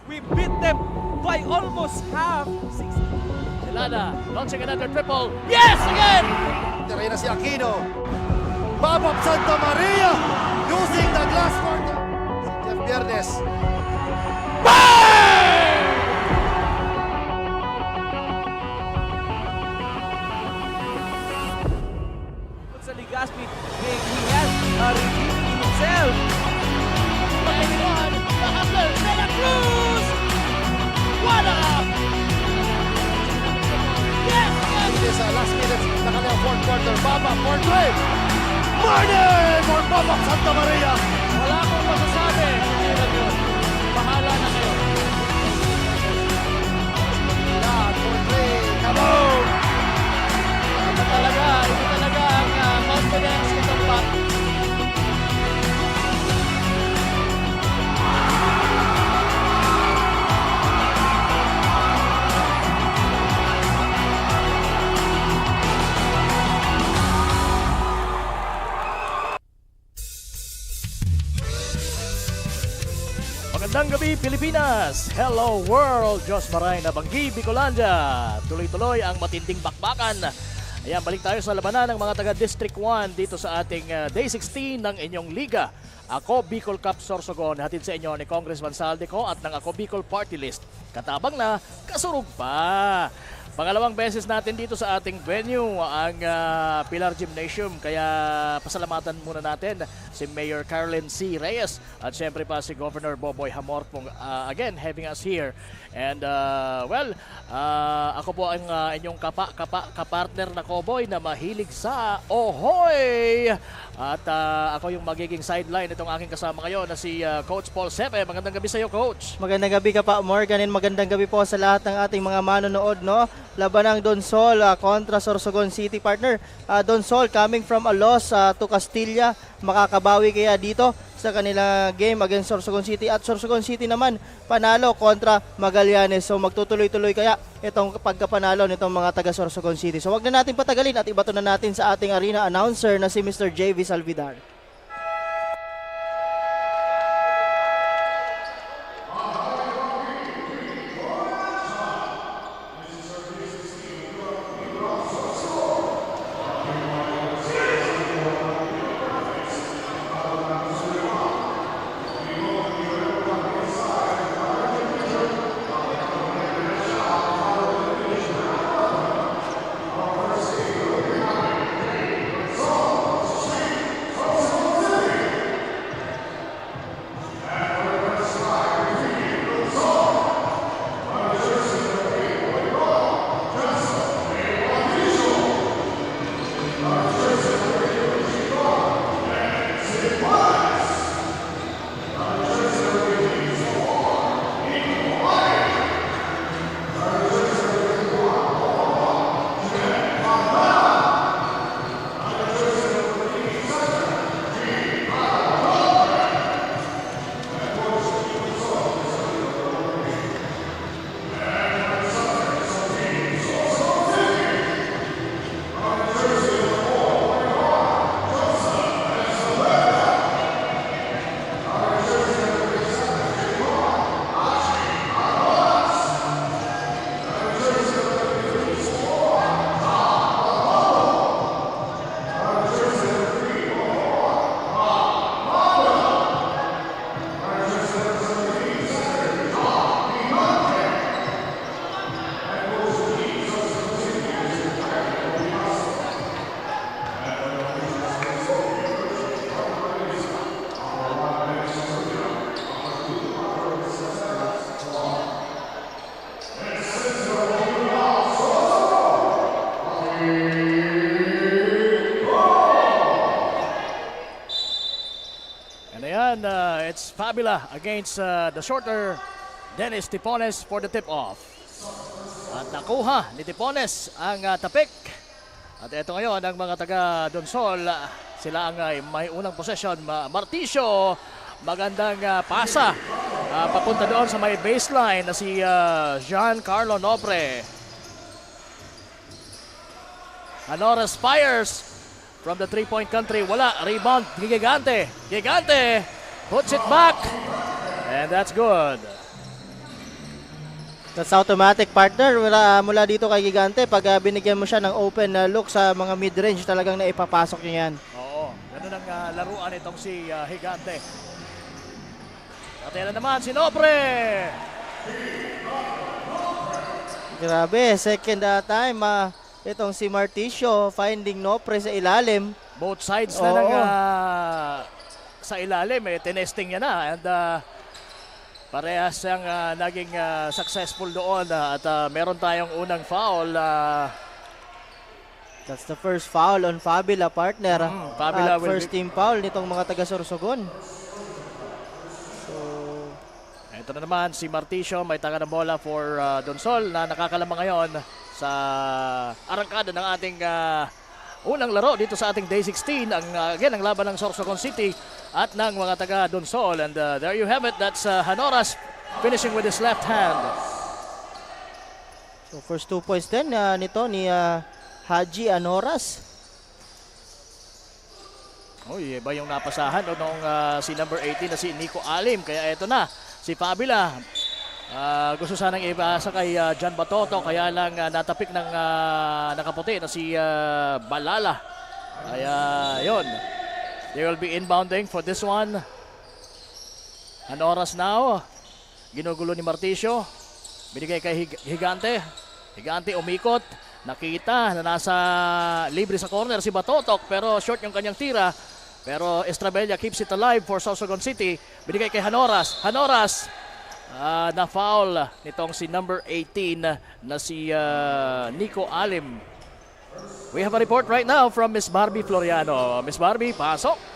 We beat them by almost half. Delana launching another triple. Yes, again! Tira na si Aquino. Babak Santa Maria using the glass for the... Si Jeff Viernes. Sa Ligaspi, he has redeeming himself. One, the hustler, Santa Cruz! What up? Yes, yes! It is last minutes na kanyang fourth quarter. Babak for three. Martin for Babak Santa Maria. Wala akong masasabi. Hindi na yun. Bahala na kayo. Lahat for three. Come on! Ito talaga ang confidence nitong bat. Magandang gabi Pilipinas! Hello world! Diyos maray na Banggi, Bicolandia! Tuloy-tuloy ang matinding bakbakan. Ayan, balik tayo sa labanan ng mga taga District 1 dito sa ating Day 16 ng inyong liga. Ako, Bicol Cup Sorsogon, hatid sa inyo ni Congressman Saldico at ng Ako Bicol Party List. Katabang na, kasurog pa! Pangalawang beses natin dito sa ating venue, ang Pilar Gymnasium. Kaya pasalamatan muna natin si Mayor Carlin C. Reyes at syempre pa si Governor Boboy Hamorpong again having us here. And ako po ang inyong kapartner na cowboy na mahilig sa Ohoy! At ako yung magiging sideline itong aking kasama ngayon na si Coach Paul Sepe. Magandang gabi sa iyo, Coach. Magandang gabi ka pa, Morgan, and magandang gabi po sa lahat ng ating mga manonood, no? Laban ng Donsol kontra Sorsogon City, partner. Donsol coming from a loss to Castilla, makakabawi kaya dito sa kanila game against Sorsogon City, at Sorsogon City naman panalo kontra Magallanes. So magtutuloy-tuloy kaya itong pagkapanalo nitong mga taga Sorsogon City. So wag na natin patagalin at ibato na natin sa ating arena announcer na si Mr. JV Salvidar. It's Fabula against the shorter Dennis Tipones for the tip-off. At nakuha ni Tipones ang tapik. At ito ngayon ang mga taga Donsol. Sila ang may unang possession. Marticio, magandang pasa. Papunta doon sa may baseline na si Giancarlo Nobre. Anores fires from the three-point country. Wala. Rebound. Gigante. Gigante. Puts it back. And that's good. That's automatic, partner. Mula dito kay Gigante, pag binigyan mo siya ng open look sa mga mid-range, talagang naipapasok niya yan. Oo, ganun ang laruan itong si Gigante. At yan na naman si Nobre. Grabe, second time itong si Marticio finding Nopre sa ilalim. Both sides na Oo. ng sa ilalim, tinesting niya na. And parehas siyang naging successful doon at meron tayong unang foul. That's the first foul on Fabila, partner. Fabila At will first team foul nitong mga taga Sorsogon. So, ito na naman si Marticio, may taga ng bola for Donsol na nakakalamang ngayon sa arangkada ng ating unang laro dito sa ating Day 16. Again, ang laban ng Sorsogon City at ng mga taga Donsol. And there you have it, that's Hanoras finishing with his left hand. so first 2 points din nito ni Haji Anoras. Uy, iba yung napasahan nung si number 18 na si Nico Alim. Kaya ito na, si Fabila. Gusto sanang ibasa kay John Batoto, kaya lang natapik ng nakaputi na si Balala. Kaya yun, they will be inbounding for this one. An oras now, ginugulo ni Marticio. Binigay kay Gigante. Gigante umikot. Nakita na nasa libre sa corner si Batotok, pero short yung kanyang tira. Pero Estrabella keeps it alive for Sorsogon City. Binigay kay Hanoras. Hanoras na foul nitong si number 18 na si Nico Alim. We have a report right now from Miss Barbie Floriano. Miss Barbie, pasok.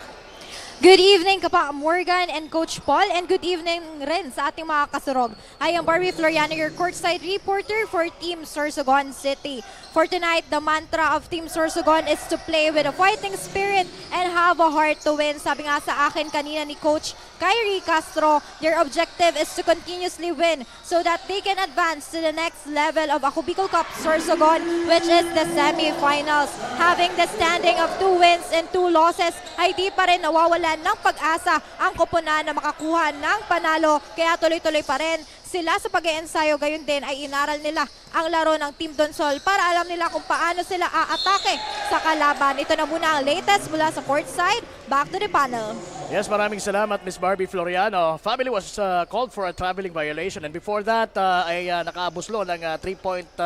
Good evening, Kapa Morgan and Coach Paul, and good evening rin sa ating mga kasurog. I am Barbie Floriano, your courtside reporter for Team Sorsogon City. For tonight, the mantra of Team Sorsogon is to play with a fighting spirit and have a heart to win. Sabi nga sa akin kanina ni Coach Kyrie Castro, their objective is to continuously win so that they can advance to the next level of Ako Bicol Cup Sorsogon, which is the semifinals. Having the standing of 2 wins and 2 losses, ay di pa rin nawawala ng pag-asa ang koponan na makakuha ng panalo, kaya tuloy-tuloy pa rin sila sa pag-iensayo. Gayon din ay inaral nila ang laro ng Team Donsol para alam nila kung paano sila aatake sa kalaban. Ito na muna ang latest mula sa courtside. Back to the panel. Yes, maraming salamat Miss Barbie Floriano. Family was called for a traveling violation, and before that ay nakaabuslo ng 3-point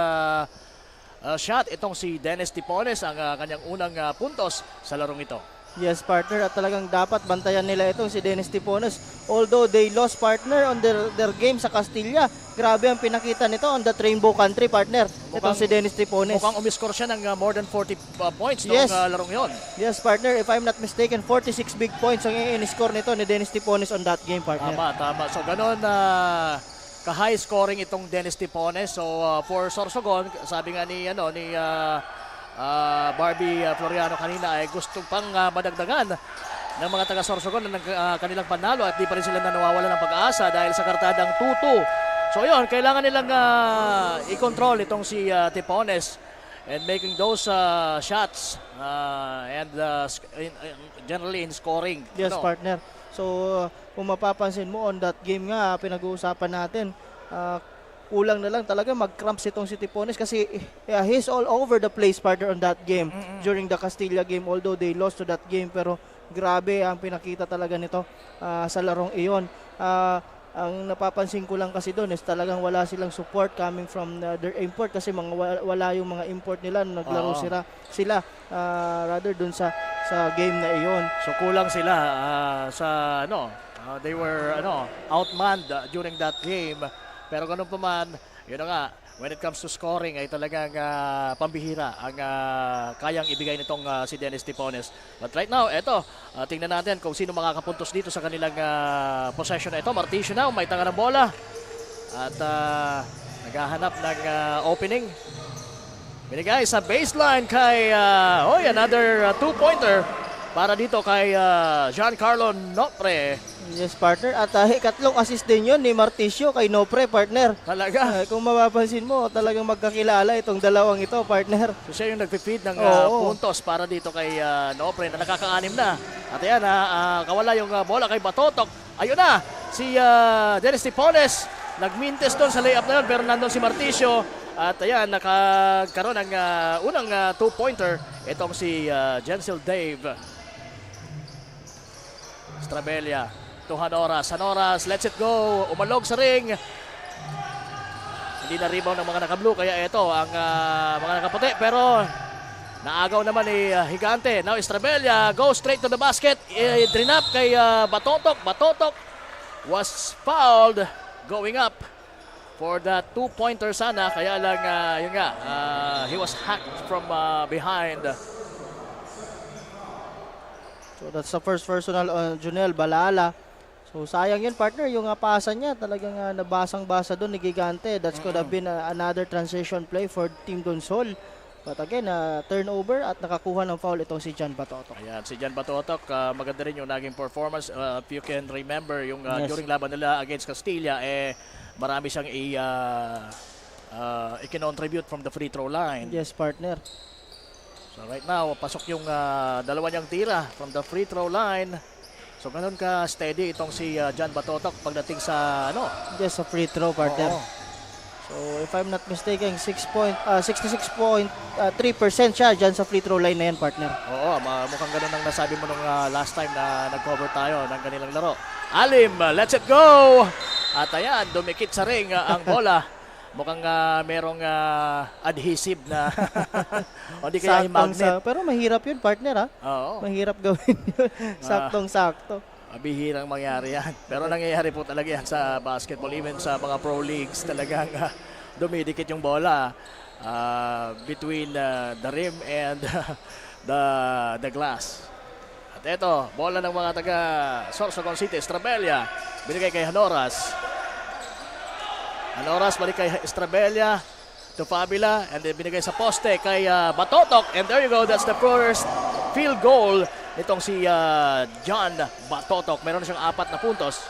shot itong si Dennis Tipones, ang kanyang unang puntos sa larong ito. Yes, partner, at talagang dapat bantayan nila itong si Dennis Tipones. Although they lost, partner, on their game sa Castilla, grabe ang pinakita nito on that Rainbow Country, partner. Itong si Dennis Tipones. Mukhang umiscore siya ng more than 40 points Yes. noong larong yon. Yes, partner, if I'm not mistaken, 46 big points ang in-score nito ni Dennis Tipones on that game, partner. Tama. So ganun ka-high scoring itong Dennis Tipones. So for Sorsogon, sabi nga ni Barbie Floriano kanina ay gusto pang madagdagan ng mga taga Sorsogon ng kanilang panalo at di pa rin sila nawawala ng pag-asa dahil sa kartadang 2-2. So yun, kailangan nilang i-control itong si Tipones and making those shots and generally in scoring. Yes, partner. So, kung mapapansin mo on that game nga, pinag-uusapan natin, kulang na lang talaga mag-cramps itong si Tipones kasi he's all over the place, partner, on that game. During the Castilla game, although they lost to that game, pero grabe ang pinakita talaga nito sa larong iyon. Ang napapansin ko lang kasi doon is talagang wala silang support coming from their import kasi wala yung mga import nila nung naglaro sila rather doon sa game na iyon. So kulang sila sa they were outmanned during that game. Pero ganun pa man, yun na nga, when it comes to scoring ay talagang pambihira ang kayang ibigay nitong si Dennis Tipones. But right now, eto, tingnan natin kung sino makakapuntos dito sa kanilang possession na ito. Marticio na, may tanga ng bola. At naghahanap ng opening. Binigay sa baseline kay, another 2-pointer para dito kay Giancarlo Nopre. Yes, partner. At ikatlong assist din yun ni Marticio kay Nopre, partner. Talaga. Kung mapapansin mo, talagang magkakilala itong dalawang ito, partner. So siya yung nagpipid ng puntos para dito kay Nopre na nakaka-anim na. At ayan, kawala yung bola kay Batotok. Ayun na, si Dennis Tipones nagmintes doon sa layup na yun, pero nandun si Marticio. At ayan, nakakaroon ng unang 2-pointer. Itong si Jensel Dave. Estrabella to Hanoras. Hanoras, let's it go. Umalog sa ring. Hindi na rebound ng mga naka-blue, kaya ito ang mga nakaputi. Pero naagaw naman ni Higante. Now Estrabella goes straight to the basket. Drinap kay Batotok. Batotok was fouled going up for that 2-pointer sana. Kaya lang, yun nga, he was hacked from behind. So that's the first personal on Junel Balala. So sayang yun, partner, yung pasa niya talagang nabasang-basa doon ni Gigante. That could have been another transition play for Team Donsol. But again, turnover at nakakuha ng foul itong si Jan Batotok. Ayan, si Jan Batotok, maganda rin yung naging performance. If you can remember, yung Yes. during laban nila against Castilla, marami siyang i-contribute from the free throw line. Yes, partner. So right now, pasok yung dalawa niyang tira from the free throw line. So ganun ka steady itong si Jan Batotok pagdating sa Yes, a free throw, partner. Oo. So if I'm not mistaken, 66.3% siya dyan sa free throw line na yan, partner. Oo, mukhang ganun ang nasabi mo nung last time na nag-cover tayo ng kanilang laro. Alim, let's it go! At ayan, dumikit sa ring ang bola. Mukhang merong adhesive na o di kaya yung magnet. Pero mahirap yun, partner, ha? Oo, Mahirap gawin yun. Saktong-sakto. bihirang mangyari yan. Pero nangyayari po talaga yan sa basketball. Even sa mga pro leagues talagang dumidikit yung bola between the rim and the glass. At ito, bola ng mga taga Sorsogon City. Estrabella, binigay kay Hanoras. Hanoras balik kay Estrabella to Fabila, and then binigay sa poste kay Batotok, and there you go, that's the first field goal nitong si John Batotok. Meron na siyang 4 na puntos.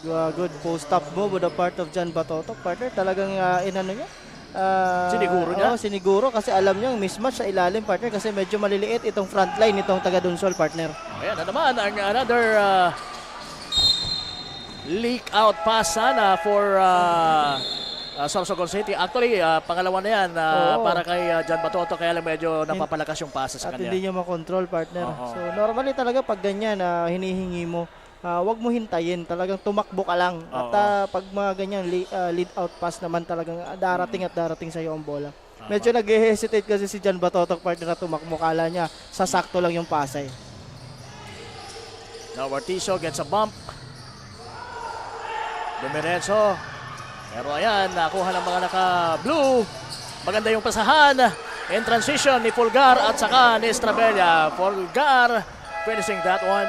Good post-up move on the part of Jan Batotok, partner. Talagang inano niya. Siniguro niya? Oo, siniguro kasi alam niya yung mismatch sa ilalim, partner, kasi medyo maliliit itong front line nitong taga Donsol, partner. Ayan na naman ang another leak out pass sana for Sorsogon City. Actually, pangalawa na yan para kay Jan Batotok, kaya lang medyo napapalakas yung passes sa At kanya. hindi niya makontrol, partner. Oo. So normally talaga pag ganyan hinihingi mo, wag mo hintayin, talagang tumakbo ka lang. At pag mga ganyan lead out pass naman, talagang darating sa iyo ang bola. Medyo nag-hesitate kasi si Jan Batotok, partner, na tumakbo. Kala niya sasakto lang yung pasay. Now Marticio gets a bump. Dumiretso. Pero ayan, nakuha ng mga naka-blue. Maganda yung pasahan. In transition ni Fulgar at saka ni Estrabella. Fulgar finishing that one.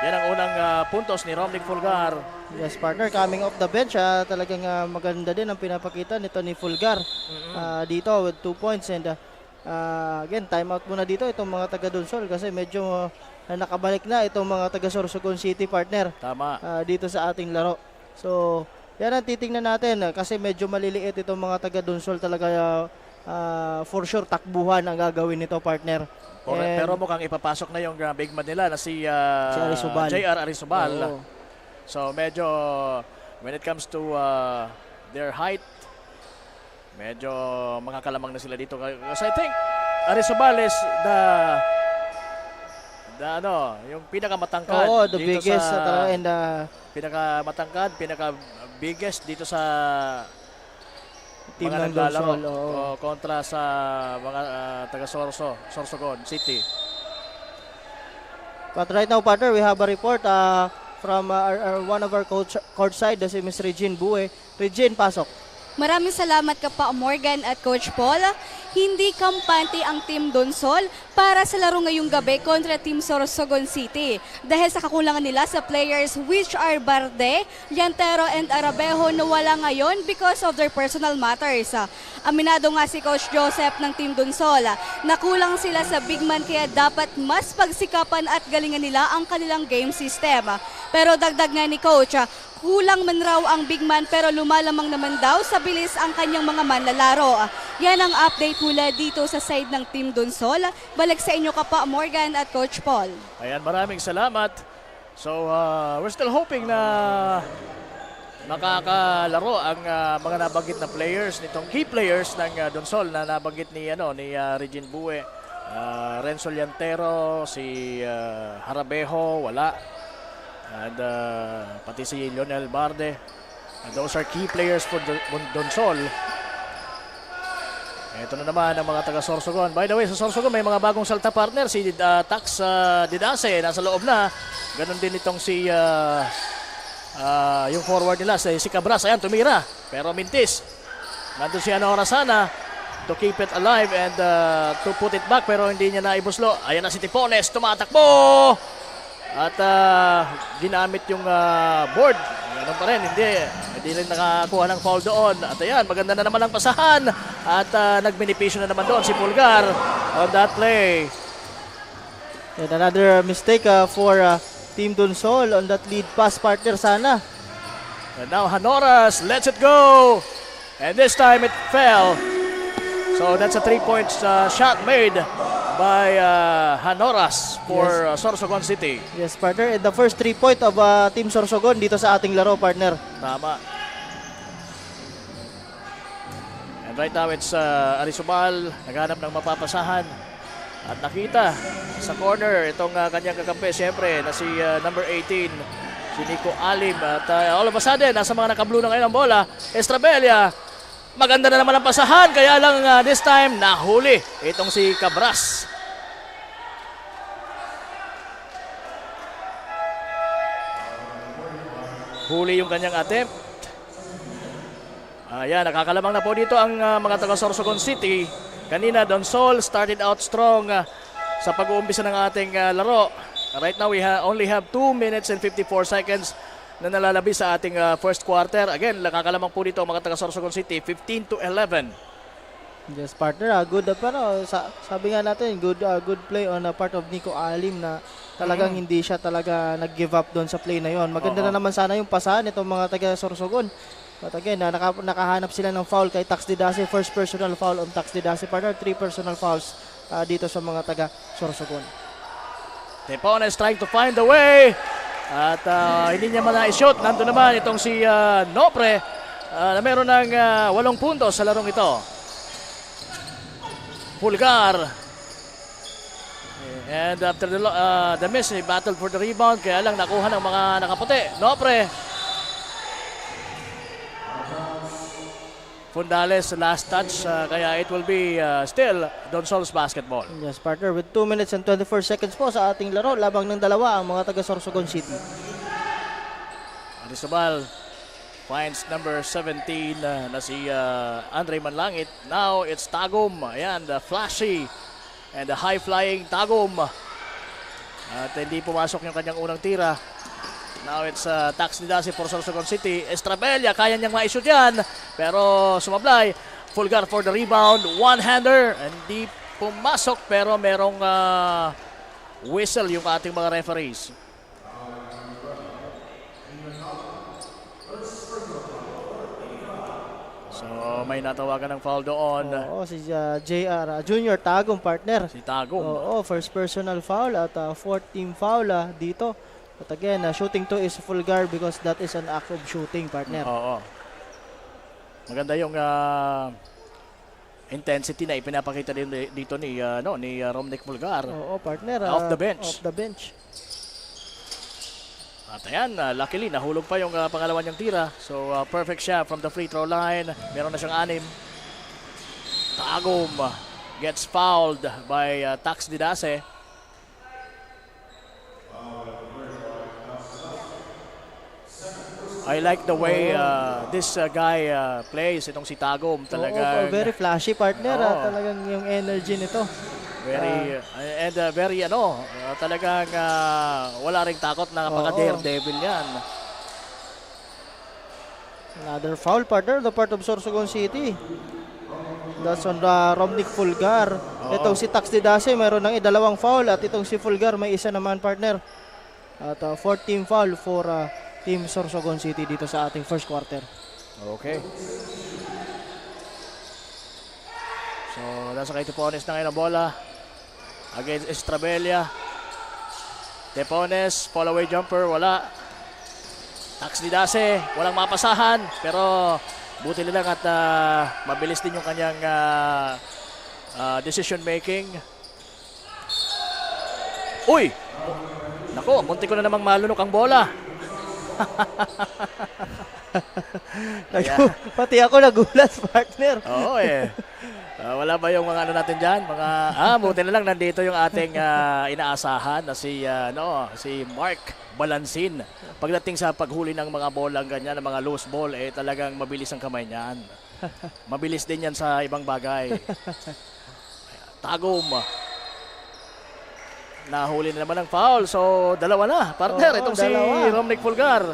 Yan ang unang puntos ni Romnick Fulgar. Yes, partner, coming off the bench, talagang maganda din ang pinapakita nito ni Fulgar dito with 2 points. And again, timeout muna dito itong mga taga Donsol kasi medyo nakabalik na itong mga taga Sorsogon City, partner. Tama. Dito sa ating laro. So, yan ang titingnan natin kasi medyo maliliit itong mga taga Donsol talaga. For sure, takbuhan ang gagawin nito, partner. Correct. Pero mukhang ipapasok na yung big man nila na si Arizobal. JR Arizobal. Oo. So medyo when it comes to their height, medyo makakalamang na sila dito. Because I think Arizobal is yung pinakamatangkad. Oo, the dito biggest sa, and pinakamatangkad, pinaka-biggest dito sa team mga ng naglalaro Donsol. kontra sa mga taga Sorsogon City. But right now, partner, we have a report from one of our courtside, si Ms. Regine Bue. Regine, pasok. Maraming salamat ka pa, Morgan at Coach Paul. Hindi kampante ang Team Donsol para sa laro ngayong gabi kontra Team Sorsogon City dahil sa kakulangan nila sa players which are Barde, Llantero and Arabejo na wala ngayon because of their personal matters. Aminado nga si Coach Joseph ng Team Donsol na kulang sila sa big man kaya dapat mas pagsikapan at galingan nila ang kanilang game system. Pero dagdag nga ni Coach, kulang man raw ang big man pero lumalamang naman daw sa bilis ang kanyang mga manlalaro. Yan ang update mula dito sa side ng Team Donsol. Balik sa inyo ka pa, Morgan at Coach Paul. Ayan, maraming salamat. So, we're still hoping na makakalaro ang mga nabanggit na players nitong key players ng Donsol na nabanggit ni Regine Bue, Renzo Llantero, si Harabejo, wala. And pati si Lionel Barde. And those are key players for Donsol. Ito na naman ang mga taga Sorsogon. By the way, sa Sorsogon may mga bagong salta partner. Si Tax Didase nasa loob na. Ganon din itong si yung forward nila, si Cabras. Ayan, tumira. Pero mintis. Nandun si Ana Orasana to keep it alive and to put it back. Pero hindi niya naibuslo. Ayan na si Tipones. Tumatakbo! At ginamit yung board. Ganun pa rin, hindi rin nakakuha ng foul doon. At ayan, maganda na naman ang pasahan. At nagbenipisyo na naman doon si Pulgar on that play. And another mistake for Team Donsol on that lead pass partner sana. And now Hanoras lets it go. And this time it fell. So that's a 3-point shot made by Hanoras for Sorsogon City. Yes, partner. And the first 3-point of Team Sorsogon dito sa ating laro, partner. Tama. And right now it's Arizobal, naghanap ng mapapasahan. At nakita sa corner itong kanyang kakampi, siyempre, na si number 18, si Nico Alim. At all of a sudden, nasa mga naka-blue na ngayon ang bola, Estrabella. Maganda na naman ang pasahan, kaya lang this time nahuli itong si Cabras. Huli yung kanyang attempt. Ayan, nakakalamang na po dito ang mga taga Sorsogon City. Kanina, Donsol started out strong sa pag-uumpisa ng ating laro. Right now, we only have 2 minutes and 54 seconds na nalalabi sa ating first quarter. Again, nakakalamang po dito ang mga taga Sorsogon City, 15-11. Yes, partner. Good, pero sabi nga natin, good play on the part of Nico Alim na talagang hindi siya talaga nag-give up doon sa play na yon. Maganda na naman sana yung pasahan itong mga taga Sorsogon. But again, nakahanap sila ng foul kay Tax Didase. First personal foul on Tax Didase. Partner, 3 personal fouls dito sa mga taga Sorsogon. Tepones trying to find the way. At hindi niya man na-shoot. Nandun naman itong si Nopre na meron ng 8 puntos sa larong ito. Pulgar. And after the miss, he battled for the rebound. Kaya lang nakuha ng mga nakaputi. Nopre. Fundales last touch, kaya it will be still Donsol's basketball. Yes, partner, with 2 minutes and 24 seconds po sa ating laro, labang ng dalawa ang mga taga Sorsogon City. Arizobal finds number 17 na si Andre Manlangit. Now it's Tagum. Ayan, the flashy and the high-flying Tagum. At hindi pumasok yung kanyang unang tira. Now it's Tax Didase for Sorsogon City. Estrabella, kaya niyang ma-shoot yan. Pero sumablay. Pulgar for the rebound. One-hander. Hindi pumasok pero merong whistle yung ating mga referees. So may natawagan ng foul doon. Oo, si JR Junior Tagum, partner. Si Tagum. Oo, first personal foul at fourth team foul dito. But again, shooting 2 is Pulgar because that is an act of shooting, partner. Oo. Maganda yung intensity na ipinapakita din dito ni Romnick Pulgar. Oo, partner. Off the bench. Off the bench. At ayan, luckily nahulog pa yung pangalawa niyang tira. So perfect shot from the free throw line. Meron na siyang 6. Tagum gets fouled by Tax Didase. I like the way this guy plays, itong si Tagum. Talagang very flashy, partner. Oo. Talagang yung energy nito. Very talagang wala ring takot na napaka-daredevil yan. Another foul, partner, the part of Sorsogon City. That's on Romnick Pulgar. Itong si Tax Didase, mayroon ng 2 foul at itong si Pulgar may 1 naman, partner. At 14 foul for Team Sorsogon City dito sa ating first quarter. Okay. So, nasa kay Tepones na ngayon ang bola. Against Estrabella. Tepones, fall away jumper, wala. Tax ni Dase, walang mapasahan, pero buti na lang at mabilis din yung kanyang decision making. Uy! Nako, munti ko na namang malunok ang bola. Pati ako nagulat, partner. Oo eh. Wala ba yung mga ano natin dyan? Buti na lang nandito yung ating inaasahan na si Mark Balansin. Pagdating sa paghuli ng mga bolang ganyan, ng mga loose ball, talagang mabilis ang kamay niyan. Mabilis din yan sa ibang bagay. Tagom. Nahuli na naman ang foul. So, dalawa na. Partner, Oo, itong dalawa. si Romnick Fulgar.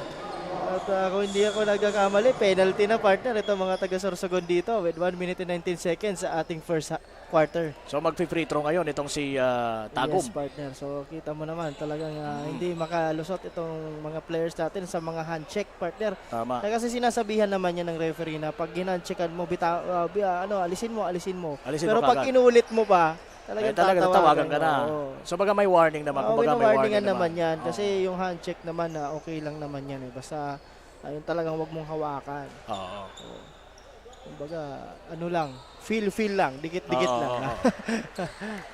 At kung hindi ako nagkakamali, penalty na, partner. Ito mga taga Sorsogon dito with 1 minute and 19 seconds sa ating first quarter. So, mag-free throw ngayon itong si Tagom. Yes, partner. So, kita mo naman talagang hindi makalusot itong mga players natin sa mga hand check, partner. Tama. Kasi sinasabihan naman yan ng referee na pag ginhandcheckan mo, alisin mo. Alisin Pero mo pag kagad. inulit mo pa, talagang tatawagan ka na. Oo. So, baga may warning naman. Okay, Kumbaga na may warningan naman yan. Oo. Kasi yung hand check naman, okay lang naman yan. Basta, ayun talagang wag mong hawakan. Oo. Kumbaga, ano lang, feel lang, dikit-dikit Oo, lang. oo.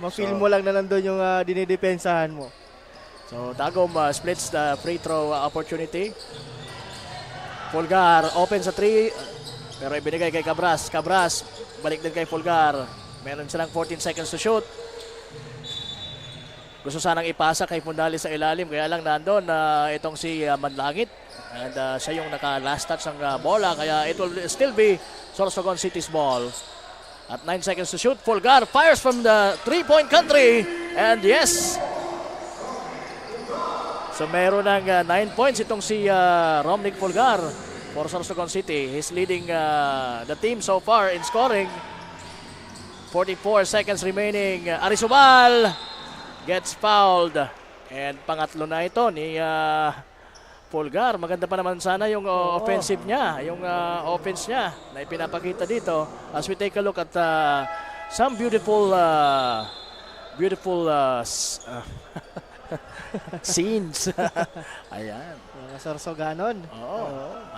Ma-feel mo lang na nandun yung dinidepensahan mo. So, Tagom splits the free throw opportunity. Fulgar open sa 3, pero ibinigay kay Cabras. Cabras, balik din kay Fulgar. Meron silang 14 seconds to shoot. Gusto sanang ipasa kay Pundali sa ilalim, kaya lang nandun itong si Manlangit. And siya yung naka-last touch ng bola, kaya it will still be Sorsogon City's ball. At 9 seconds to shoot, Fulgar fires from the 3-point country. And yes! So meron ng 9 points itong si Romnick Fulgar for Sorsogon City. He's leading the team so far in scoring. 44 seconds remaining. Arizubal gets fouled. And pangatlo na ito ni Fulgar. Maganda pa naman sana yung offensive niya, yung offense niya na ipinapakita dito. As we take a look at some beautiful scenes. Ayan. Mga Sorsoganon. Oo.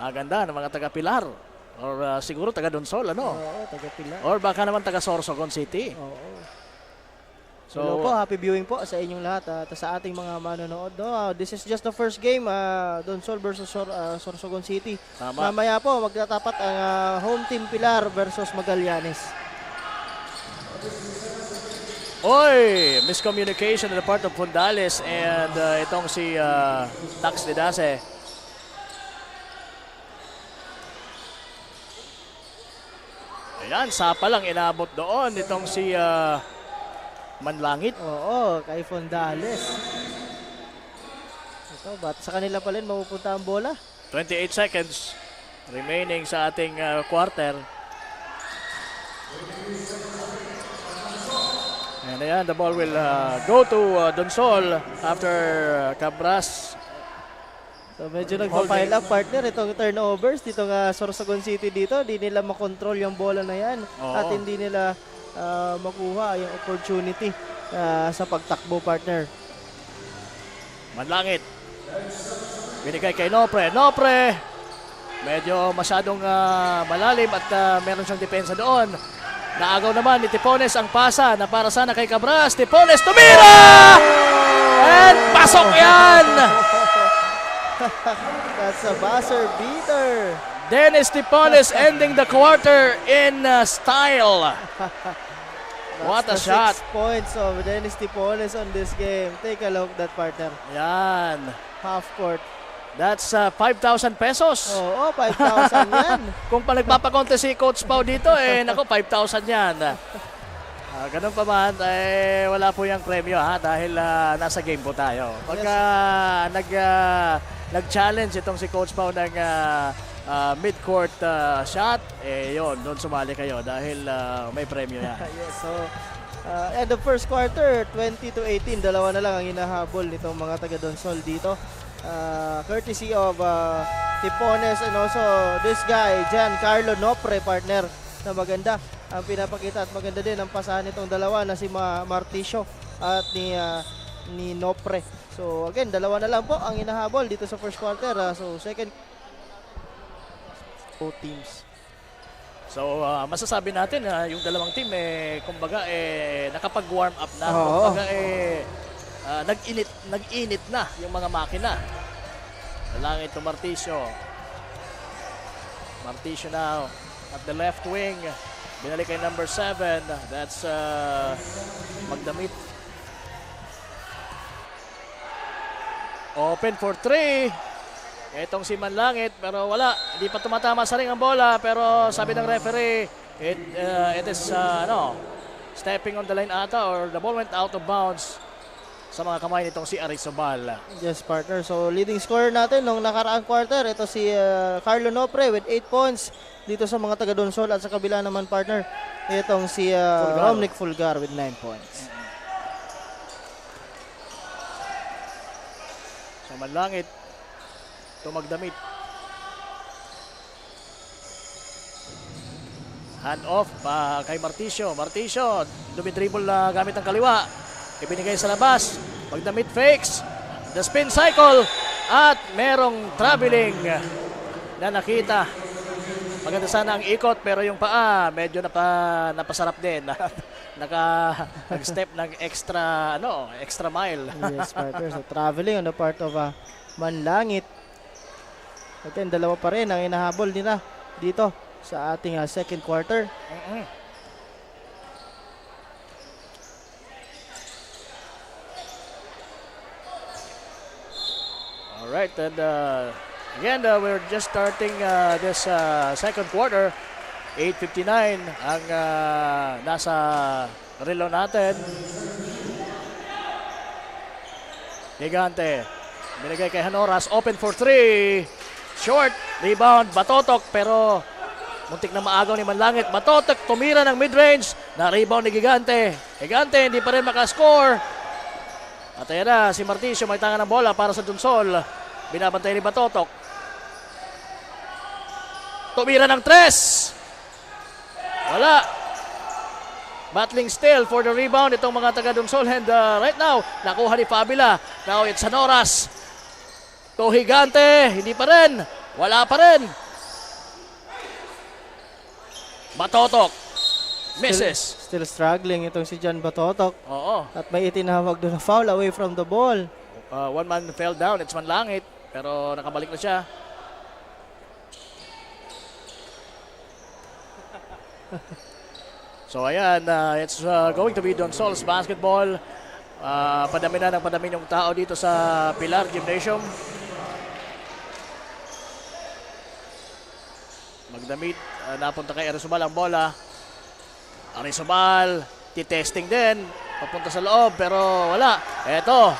Maganda ng mga taga-Pilar. Or siguro taga-Donsol, ano? Oo, taga-Pilar. Or baka naman taga-Sorsogon City. Oo. So, Hello po, happy viewing po sa inyong lahat at sa ating mga manonood. No, this is just the first game, Donsol versus Sorsogon City. Tama. Mamaya po, magtatapat ang home team Pilar versus Magallanes. Oy! Miscommunication on the part of Pundales and itong si Tax de Dase. Ayan, sapa lang inabot doon itong si Manlangit. Oo, kay Fondales. Ito, bat sa kanila pa rin mapupunta ang bola. 28 seconds remaining sa ating quarter. And ayan, the ball will go to Donsol after Cabras. So medyo nagpa-pile up, partner itong turnovers dito nga Sorsogon City dito. Di nila makontrol yung bola na yan. Oo. At hindi nila makuha yung opportunity sa pagtakbo, partner. Manlangit. Binigay kay Nopre. Nopre! Medyo masyadong malalim at meron siyang depensa doon. Naagaw naman ni Tipones ang pasa na para sana kay Cabras. Tipones tumira! And pasok yan! That's a buzzer beater. Dennis Tipones ending the quarter in style. What a That's the shot. 6 points of Dennis Tipones on this game. Take a look at that, partner. Yan. Half court. That's 5,000 pesos. Oo, 5,000 yan. Kung pa nagpapakonte si Coach Pau dito, nako 5,000 yan. Ganun pa man, wala po yung premyo dahil nasa game po tayo. Pagka nag-challenge itong si Coach Pau ng mid-court shot, yun, doon sumali kayo dahil may premyo yan. Yes, so and the first quarter, 20-18, dalawa na lang ang hinahabol nitong mga taga-Donsol dito. Courtesy of Tipones and also this guy, Giancarlo Nopre, partner, na maganda ang pinapakita at maganda din ang pasahan nitong dalawa na si Marticio at ni Nopre. So again, dalawa na lang po ang hinahabol dito sa first quarter. So second both teams. So masasabi natin na yung dalawang team kumbaga nakapag-warm up na. Oo. Kumbaga nag-init na yung mga makina. Langit to Marticio. Marticio now at the left wing. Binalik kay number 7. That's Magdamit. Open for 3. Itong si Manlangit pero wala. Hindi pa tumatama sa ring ang bola pero sabi ng referee it is stepping on the line ata or the ball went out of bounds sa mga kamay nitong si Arizobal. Yes, partner. So leading scorer natin nung nakaraang quarter, ito si Carlo Nopre with 8 points dito sa mga taga Donsol at sa kabila naman, partner, itong si Romnick Fulgar with 9 points. So Manlangit Magdamit. Hand off kay Marticio. Marticio, dumidribble gamit ang kaliwa. Ibinigay sa labas. Magdamit fakes. The spin cycle. At merong traveling na nakita. Maganda sana ang ikot pero yung paa medyo napasarap din. Nag-step ng extra mile. Yes, partner. So traveling on the part of Manlangit. Again, dalawa pa rin ang inahabol nila dito sa ating second quarter. Alright, and again, we're just starting this second quarter. 8:59 ang nasa relo natin. Gigante. Binigay kay Hanoras. Open for 3. Short. Rebound. Batotok. Pero muntik na maagaw ni Manlangit. Batotok. Tumira ng mid-range. Na-rebound ni Gigante. Gigante hindi pa rin makascore. At ayan na. Si Marticio may tangan ng bola para sa Donsol. Binabantay ni Batotok. Tumira ng 3. Wala. Battling still for the rebound itong mga taga Donsol. And right now, nakuha ni Fabila. Now it's Hanoras. To Gigante. Hindi pa rin. Wala pa rin. Batotok. Misses. Still struggling itong si John Batotok. Oo. At may itinawag doon na foul away from the ball. One man fell down. It's Manlangit. Pero nakabalik na siya. So ayan, it's going to be Donsol's basketball. Padami na ng padami yung tao dito sa Pilar Gymnasium. Magdamit, napunta kay Arizobal ang bola. Arizobal, titesting din. Papunta sa loob pero wala. Eto,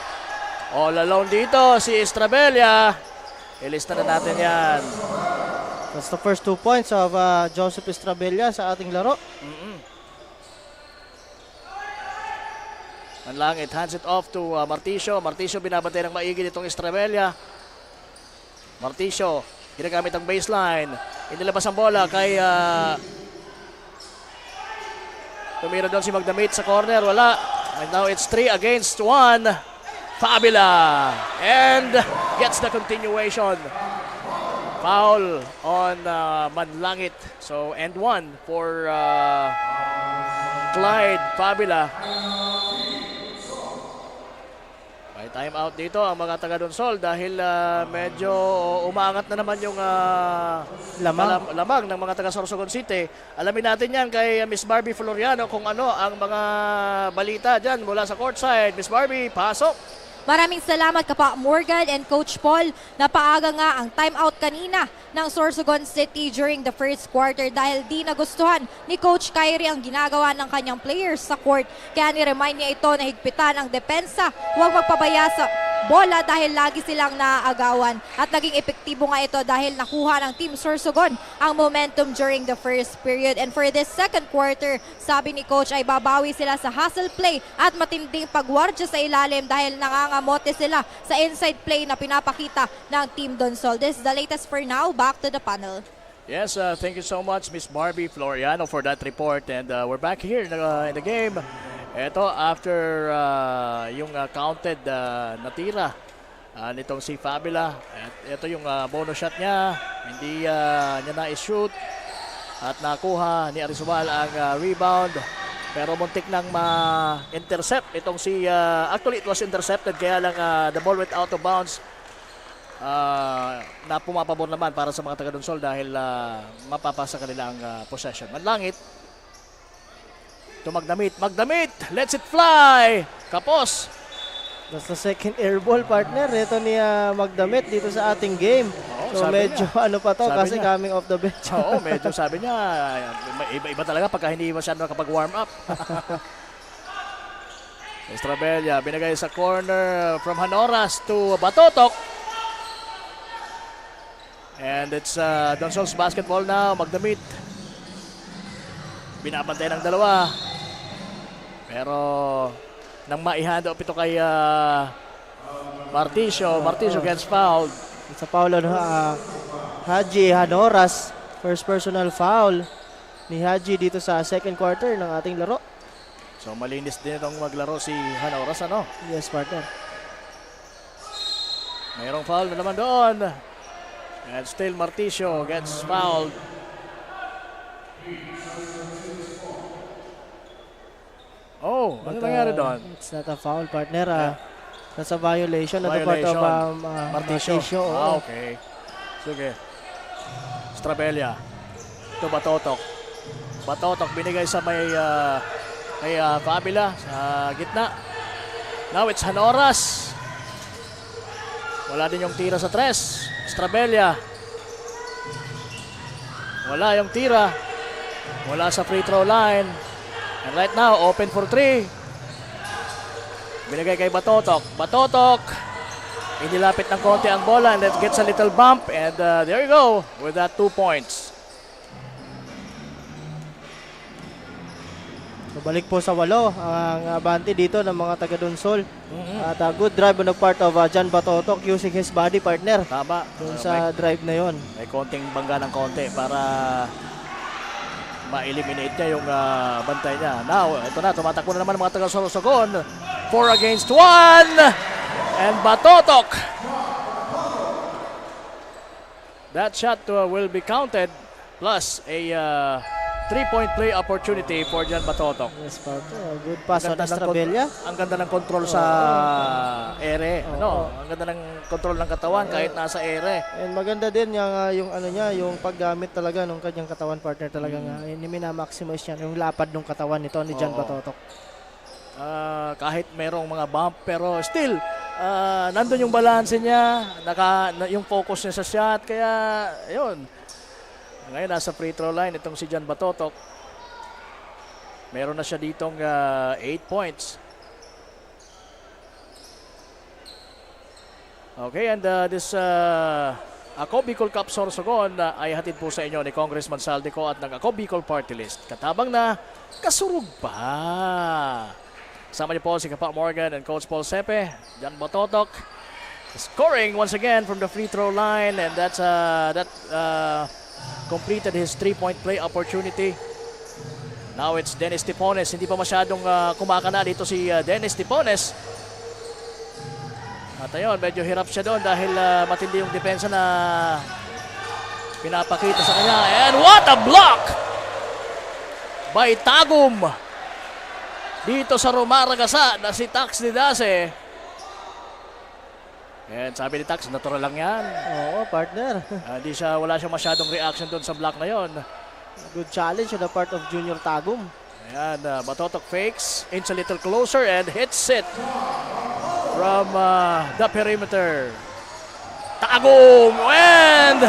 all alone dito si Estrabella. Ilista na natin yan. That's the first 2 points of Joseph Estrabella sa ating laro. Manlangit hands it off to Marticio. Marticio binabantay ng maigi nitong Estrabella. Marticio ginagamit ang baseline. Inilabas ang bola kay tumira doon si Magdamit sa corner. Wala. And now it's 3 against 1. Fabila. And gets the continuation. Foul on Manlangit. So end 1 for Clyde Fabila. May time out dito ang mga taga Donsol dahil medyo umaangat na naman yung lamang ng mga taga Sorsogon City. Alamin natin yan kay Miss Barbie Floriano kung ano ang mga balita dyan mula sa courtside. Miss Barbie, pasok! Maraming salamat Kapa Morgan and Coach Paul. Napaaga nga ang timeout kanina ng Sorsogon City during the first quarter dahil di nagustuhan ni Coach Kyrie ang ginagawa ng kanyang players sa court. Kaya ni-remind niya ito na higpitan ang depensa, huwag magpabaya sa bola dahil lagi silang naaagawan. At naging epektibo nga ito dahil nakuha ng Team Sorsogon ang momentum during the first period. And for this second quarter, sabi ni Coach ay babawi sila sa hustle play at matinding pagwardya sa ilalim dahil nangangamote sila sa inside play na pinapakita ng Team Donsol. This is the latest for now. Back to the panel. Yes, thank you so much, Miss Barbie Floriano, for that report. And we're back here in the game. Ito, after yung counted na tira nitong si Fabula. At ito yung bonus shot niya. Hindi niya na-shoot. At nakuha ni Arizobal ang rebound. Pero muntik nang ma-intercept itong si... actually, it was intercepted. Kaya lang the ball went out of bounds. Na pumapabor naman para sa mga taga-Donsol dahil mapapasa kanila ang possession. Manlangit. Ito Magdamit. Let's it fly. Kapos. That's the second air ball, partner. Ito ni Magdamit dito sa ating game. So sabi medyo niya. ano pa to Sabi kasi niya. coming off the bench. Oo, medyo sabi niya, iba talaga pagka hindi masyado nakapag-warm up. Estrabella, binigay sa corner from Hanoras to Batotok. And it's Donsol's basketball now. Magdamit. Binabantay ng dalawa. Pero nang ma-hand off ito kay Marticio gets fouled. Sa foul on Haji Hanoras. First personal foul ni Haji dito sa second quarter ng ating laro. So malinis din itong maglaro si Hanoras, ano? Yes, partner. Mayroong foul na naman doon. And still Marticio gets fouled. Oh, ano nangyari doon? It's not a foul, partner. That's a violation on the part of Marticio. Oo. Okay. Sige. Estrabella. Ito Batotok. Batotok binigay sa may kay Fabula sa gitna. Now it's Hanoras. Wala din yung tira sa tres. Estrabella. Wala yung tira. Wala sa free throw line. And right now, open for 3. Binigay kay Batotok. Batotok. Inilapit ng konti ang bola and that gets a little bump. And there you go with that 2 points. So, balik po sa 8 ang abante dito ng mga taga-Donsol. At good drive on the part of Jan Batotok using his body, partner. Tama. Dun sa drive na yon. May konting bangga ng konti para ma-eliminate niya yung bantay niya. Now, ito na, tumatakbo na naman ang mga taga-Sorsogon. 4 against 1. And Batotok. That shot will be counted plus a 3-point play opportunity for Jan Batotok. Yes, partner. Good pass on Ang Estrabella. ganda ng control sa ere. Ano? Ang ganda ng control ng katawan kahit nasa ere. And maganda din yung ano niya, yung paggamit talaga ng kanyang katawan, partner, talagang minamaximize niya yung lapad ng katawan nito ni Jan Oo. Batotok. Kahit merong mga bump pero still nandun yung balance niya, yung focus niya sa shot, kaya yun. Ngayon nasa free throw line itong si Jan Batotok. Meron na siya ditong 8 points. Okay, and this Ako Bicol Cup Sorsogon ay hatid po sa inyo ni Congressman Saldico at ng Ako Bicol Party List. Katabang na kasurug pa. Kasama niyo po si Kapa Morgan and Coach Paul Sepe. Jan Batotok scoring once again from the free throw line, and that completed his 3-point play opportunity. Now it's Dennis Tipones. Hindi pa masyadong kumakana dito si Dennis Tipones. At ayun, medyo hirap siya doon dahil matindi yung depensa na pinapakita sa kanya. And what a block by Tagum dito sa Romaragasa na si Tax Didase. And sabi ni Tax, natural lang yan. Oo, partner. Wala siyang masyadong reaction doon sa block na yon. Good challenge on the part of Junior Tagum. Ayan, Batotok fakes, inch a little closer and hits it from the perimeter. Tagum and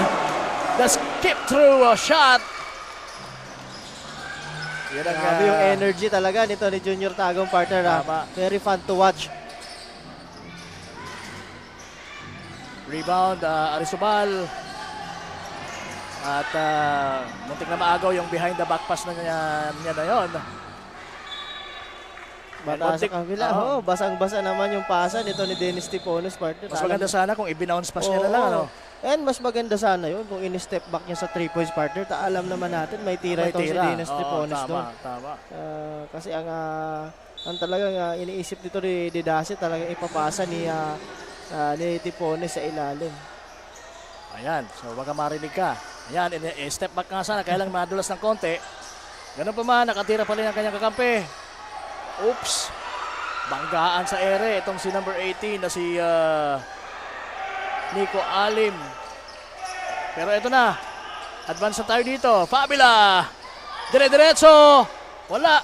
the skip through shot. Yan ang, Grabe yung energy talaga nito ni Junior Tagum, partner. Tama. Very fun to watch. Rebound, Arizobal. At muntik na maagaw yung behind the back pass na niya na yun. Bata sa muntik- kabila. Oo. Oh, basang-basa naman yung pasa nito ni Dennis Tipones, partner. Mas maganda sana kung i-bounce pass niya na lang. Ano? And mas maganda sana yun kung in-step back niya sa 3 points, partner. Alam naman natin may tira May itong si tira. Dennis Oo, Tipones doon. tama. Kasi ang Ang talagang iniisip dito ni Didasi, talagang ipapasa ni Tipones sa ilalim. Ayan, so baka marinig ka. Ayan, step back nga sana, kaya lang madulas ng konti. Ganun pa man, nakatira pa rin ang kanyang kakampi. Oops! Banggaan sa ere, itong si number 18 na si Nico Alim. Pero ito na, advance na tayo dito. Fabila! Dire-diretso! Wala!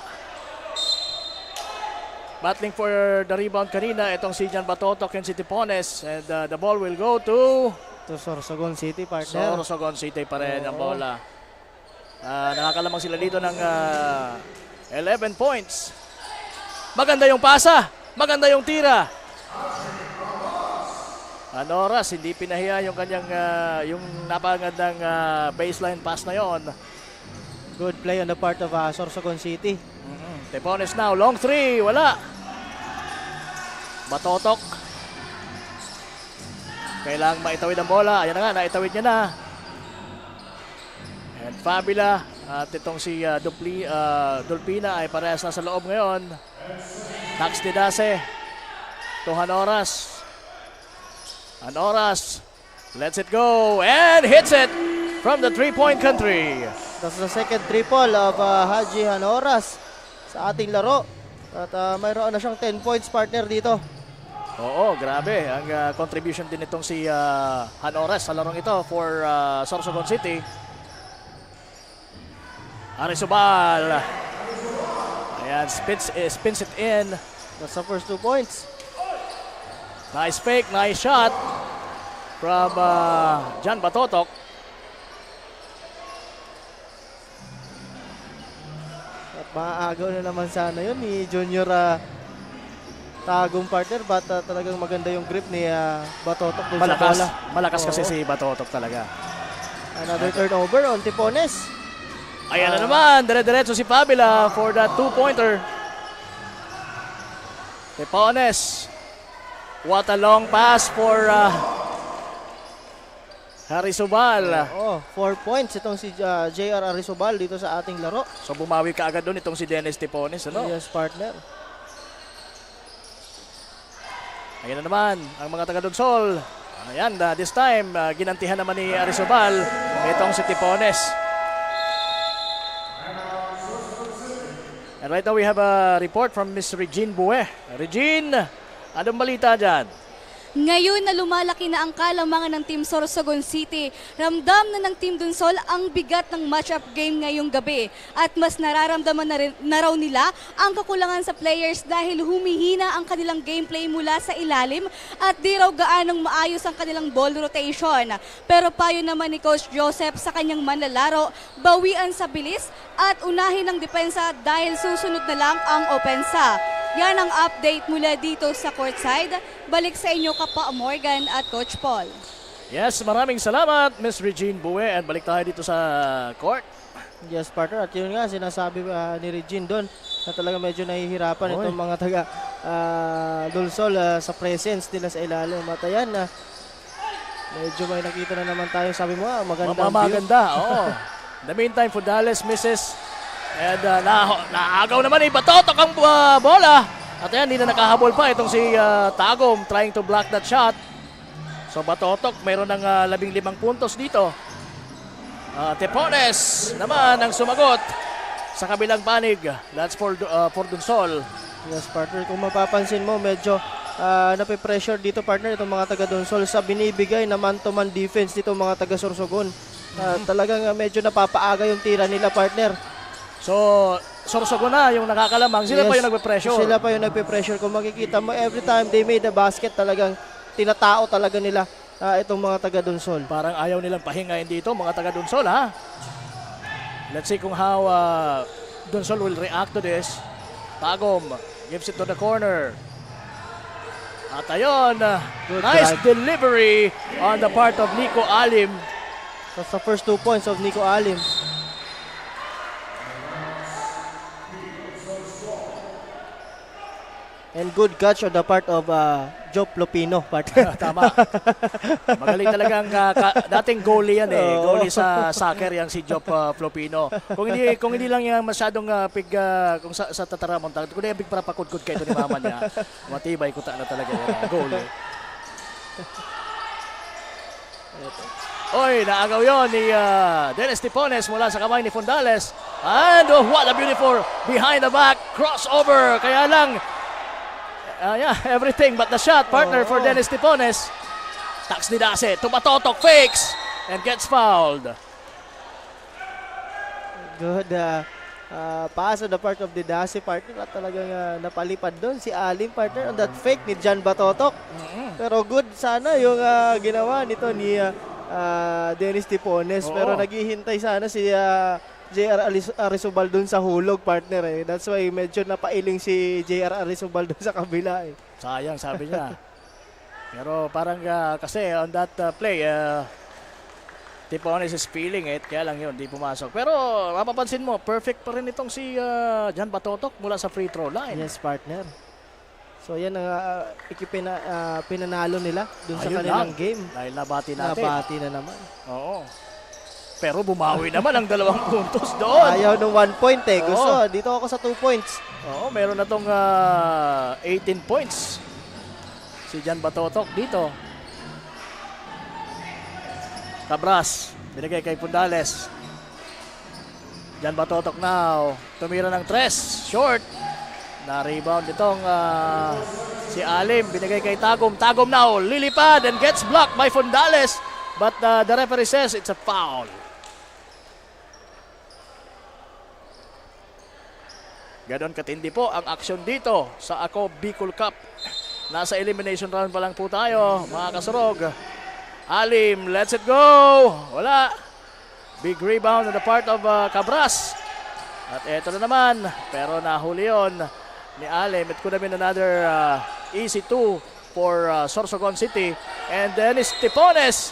Battling for the rebound kanina, itong si Jan Batotok and si Tipones. And the ball will go to Sorsogon City, partner. Sorsogon City pa rin ang bola. Nakakalamang sila dito ng 11 points. Maganda yung pasa. Maganda yung tira. Anoras, hindi pinahiya yung kanyang yung napakagandang baseline pass na yon. Good play on the part of Sorsogon City. Tipones now, long three, wala. Batotok. Kailangang maitawid ang bola. Ayan na nga, naitawid niya na. And Fabila at itong si Dulpina ay parehas na sa loob ngayon. Tax Didase to Hanoras. Hanoras lets it go and hits it from the three-point country. That's the second triple of Haji Hanoras sa ating laro. At mayroon na siyang 10 points, partner, dito. Oo, grabe. Ang contribution din itong si Hanoras sa larong ito for Sorsogon City. Arizobal. Ayan, spins it in. That's the first 2 points. Nice fake, nice shot from Jan Batotok. At maaagaw na naman sana yun ni Junior Tagong, partner. But talagang maganda yung grip ni Batotok dun sa bola. Malakas kasi Oo. si Batotok talaga. Another turnover on Tipones. Ayan na naman, dire-diretso si Fabila for that 2-pointer. Tipones. What a long pass for Arizobal. 4 points itong si JR Arizobal dito sa ating laro. So bumawi ka agad doon itong si Dennis Tipones, ano? Yes, partner. Ayan na naman, ang mga taga-Dunsol. Ayan, this time, ginantihan naman ni Arizobal itong si Tipones. And right now we have a report from Miss Regine Bue. Regine, anong balita dyan? Ngayon na lumalaki na ang kalamangan ng Team Sorsogon City, ramdam na ng Team Dunsol ang bigat ng matchup game ngayong gabi. At mas nararamdaman na raw nila ang kakulangan sa players dahil humihina ang kanilang gameplay mula sa ilalim at di raw gaanong maayos ang kanilang ball rotation. Pero payo naman ni Coach Joseph sa kanyang manlalaro, bawian sa bilis at unahin ang depensa dahil susunod na lang ang opensa. Yan ang update mula dito sa courtside. Balik sa inyo Kapa Morgan at Coach Paul. Yes, maraming salamat Miss Regine Bue. And balik tayo dito sa court. Yes, partner. At yun nga, sinasabi ni Regine doon na talaga medyo nahihirapan itong mga taga Dulsol sa presence nila sa ilalim. At ayan, medyo may nakita na naman tayo. Sabi mo, maganda ang view. Maganda, oo. In the meantime, Fudales misses. And naagaw naman Batotok ang bola. At ayan, hindi na nakahabol pa itong si Tagom trying to block that shot. So Batotok mayroon ng 15 puntos dito. Tipones naman ang sumagot sa kabilang panig. That's for Dunsol. Yes, partner. Kung mapapansin mo, medyo nape-pressure dito, partner, itong mga taga-Donsol sa binibigay na man-to-man defense dito mga taga-Sorsogon. Talagang medyo napapaaga yung tira nila, partner. So, Sorsogon na yung nakakalamang. Sila pa yung nagpe-pressure. Sila pa yung nagpe-pressure. Kung makikita mo, every time they made the basket, talagang tinatao talaga nila itong mga taga-Donsol. Parang ayaw nilang pahingain dito, mga taga-Dunsol, ha? Let's see kung how Dunsol will react to this. Tagom gives it to the corner. At ayun, nice delivery on the part of Nico Alim. That's the first 2 points of Nico Alim. And good catch on the part of Joe Plopino, partner. Tama. Magaling talagang dating goalie yan eh. Oo. Goalie sa soccer yan si Job Flopino. Kung hindi lang yan masyadong kung sa tataramon tag kundi big para pakudkod kay ito ni mama niya. Matibay ko na talaga yan. Goalie. Oy, naagaw yon ni Dennis Tipones mula sa kamay ni Fondales. And what a beautiful behind the back crossover. Kaya lang everything but the shot partner for Dennis Tipones. Tax ni Dase, tumatotok, fakes, and gets fouled. Good pass on the part of the Dasi partner at talagang napalipad doon si Alim partner on that fake ni Jan Batotok. Pero good sana yung ginawa nito ni Dennis Tipones. Oo. Pero naghihintay sana si JR Arizobal doon sa hulog partner eh. That's why medyo napailing si JR Arizobal doon sa kabila eh. Sayang, sabi niya. Pero parang kasi on that play, Tipones is feeling it, kaya lang yun, di pumasok. Pero mapapansin mo, perfect pa rin itong si Jan Batotok mula sa free throw line. Yes partner. So yan ang pinanalo nila doon sa Ayun kanilang lang. game. Dahil nabati natin. Nabati na naman. Oo. Pero bumawi naman ang 2 puntos doon. Ayaw ng 1 point eh. Gusto, Oo. dito ako sa 2 points. Oo, meron na tong 18 points. Si Jan Batotok dito. Cabras, binigay kay Pundales. Jan Batotok now. Tumira ng 3, short. Na-rebound itong si Alim, binigay kay Tagum. Tagum now, lilipad and gets blocked by Fundales. But the referee says it's a foul. Ganon katindi po ang aksyon dito sa Ako Bicol Cup. Nasa elimination round pa lang po tayo, mga kasurog. Alim, lets it go. Wala. Big rebound on the part of Cabras. At eto na naman, pero nahuli yun ni Alim. It could have been another easy 2 for Sorsogon City. And Dennis Tipones.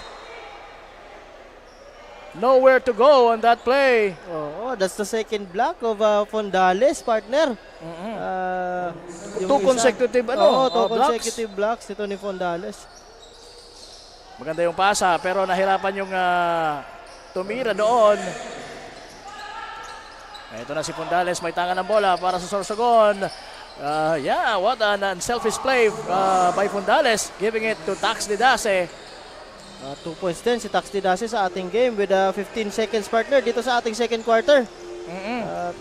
Nowhere to go on that play. Oh, that's the second block of Fondales, partner. Yung Two isa- consecutive, Oo, two blocks. consecutive blocks nito ni Fondales. Maganda yung pasa, pero nahirapan yung tumira doon. Ito na si Fondales, may tangan ng bola para sa Sorsogon. What an unselfish play by Fondales, giving it to Tax Didase. 2 points din si Tax Didase sa ating game with 15 seconds, partner, dito sa ating second quarter.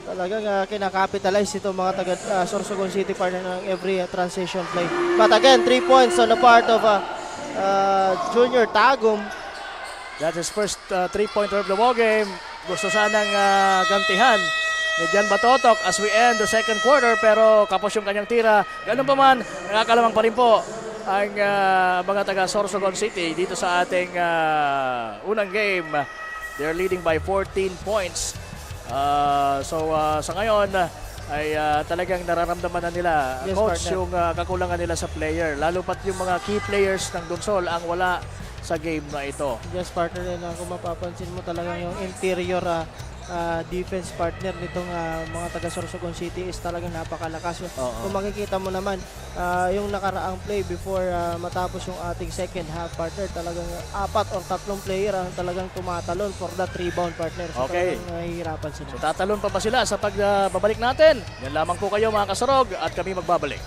Talagang kinakapitalize ito mga taga Sorsogon City, partner, ng every transition play. But again, 3 points on the part of Junior Tagum. That's his first 3-pointer of the ball game. Gusto sanang gantihan ni Jan Batotok as we end the second quarter, pero kapos yung kanyang tira. Ganun pa man, nakakalamang pa rin po ang mga taga Sorsogon City dito sa ating unang game. They're leading by 14 points. Sa ngayon ay talagang nararamdaman na nila, Yes, coach, partner. yung kakulangan nila sa player. Lalo pat yung mga key players ng Donsol ang wala sa game na ito. Yes, partner, din kung mapapansin mo talagang yung interior defense, partner, nitong mga taga Sorsogon City is talagang napakalakas. Oo. Kung makikita mo naman yung nakaraang play before matapos yung ating second half, partner, talagang 4 or 3 player ang talagang tumatalon for that rebound, partner. So Okay. talagang nahihirapan sila. So tatalon pa ba sila sa pagbabalik natin? Yan lamang po kayo mga kasarog at kami magbabalik.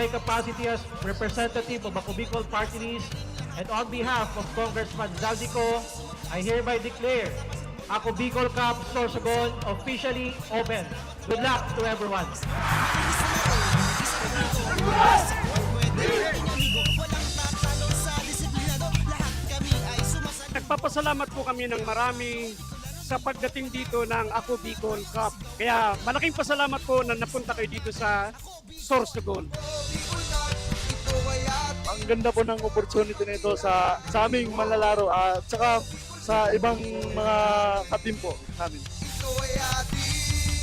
my capacity as representative of Ako Bicol Party List and on behalf of Congressman Zaldico, I hereby declare Ako Bicol Cup Sorsogon officially open. Good luck to everyone. Nagpapasalamat po kami ng marami sa pagdating dito ng Ako Bicol Cup. Kaya malaking pasalamat po na napunta kayo dito sa Sorsogon. Ang ganda po ng opportunity nito sa aming manlalaro at saka sa ibang mga katim po namin.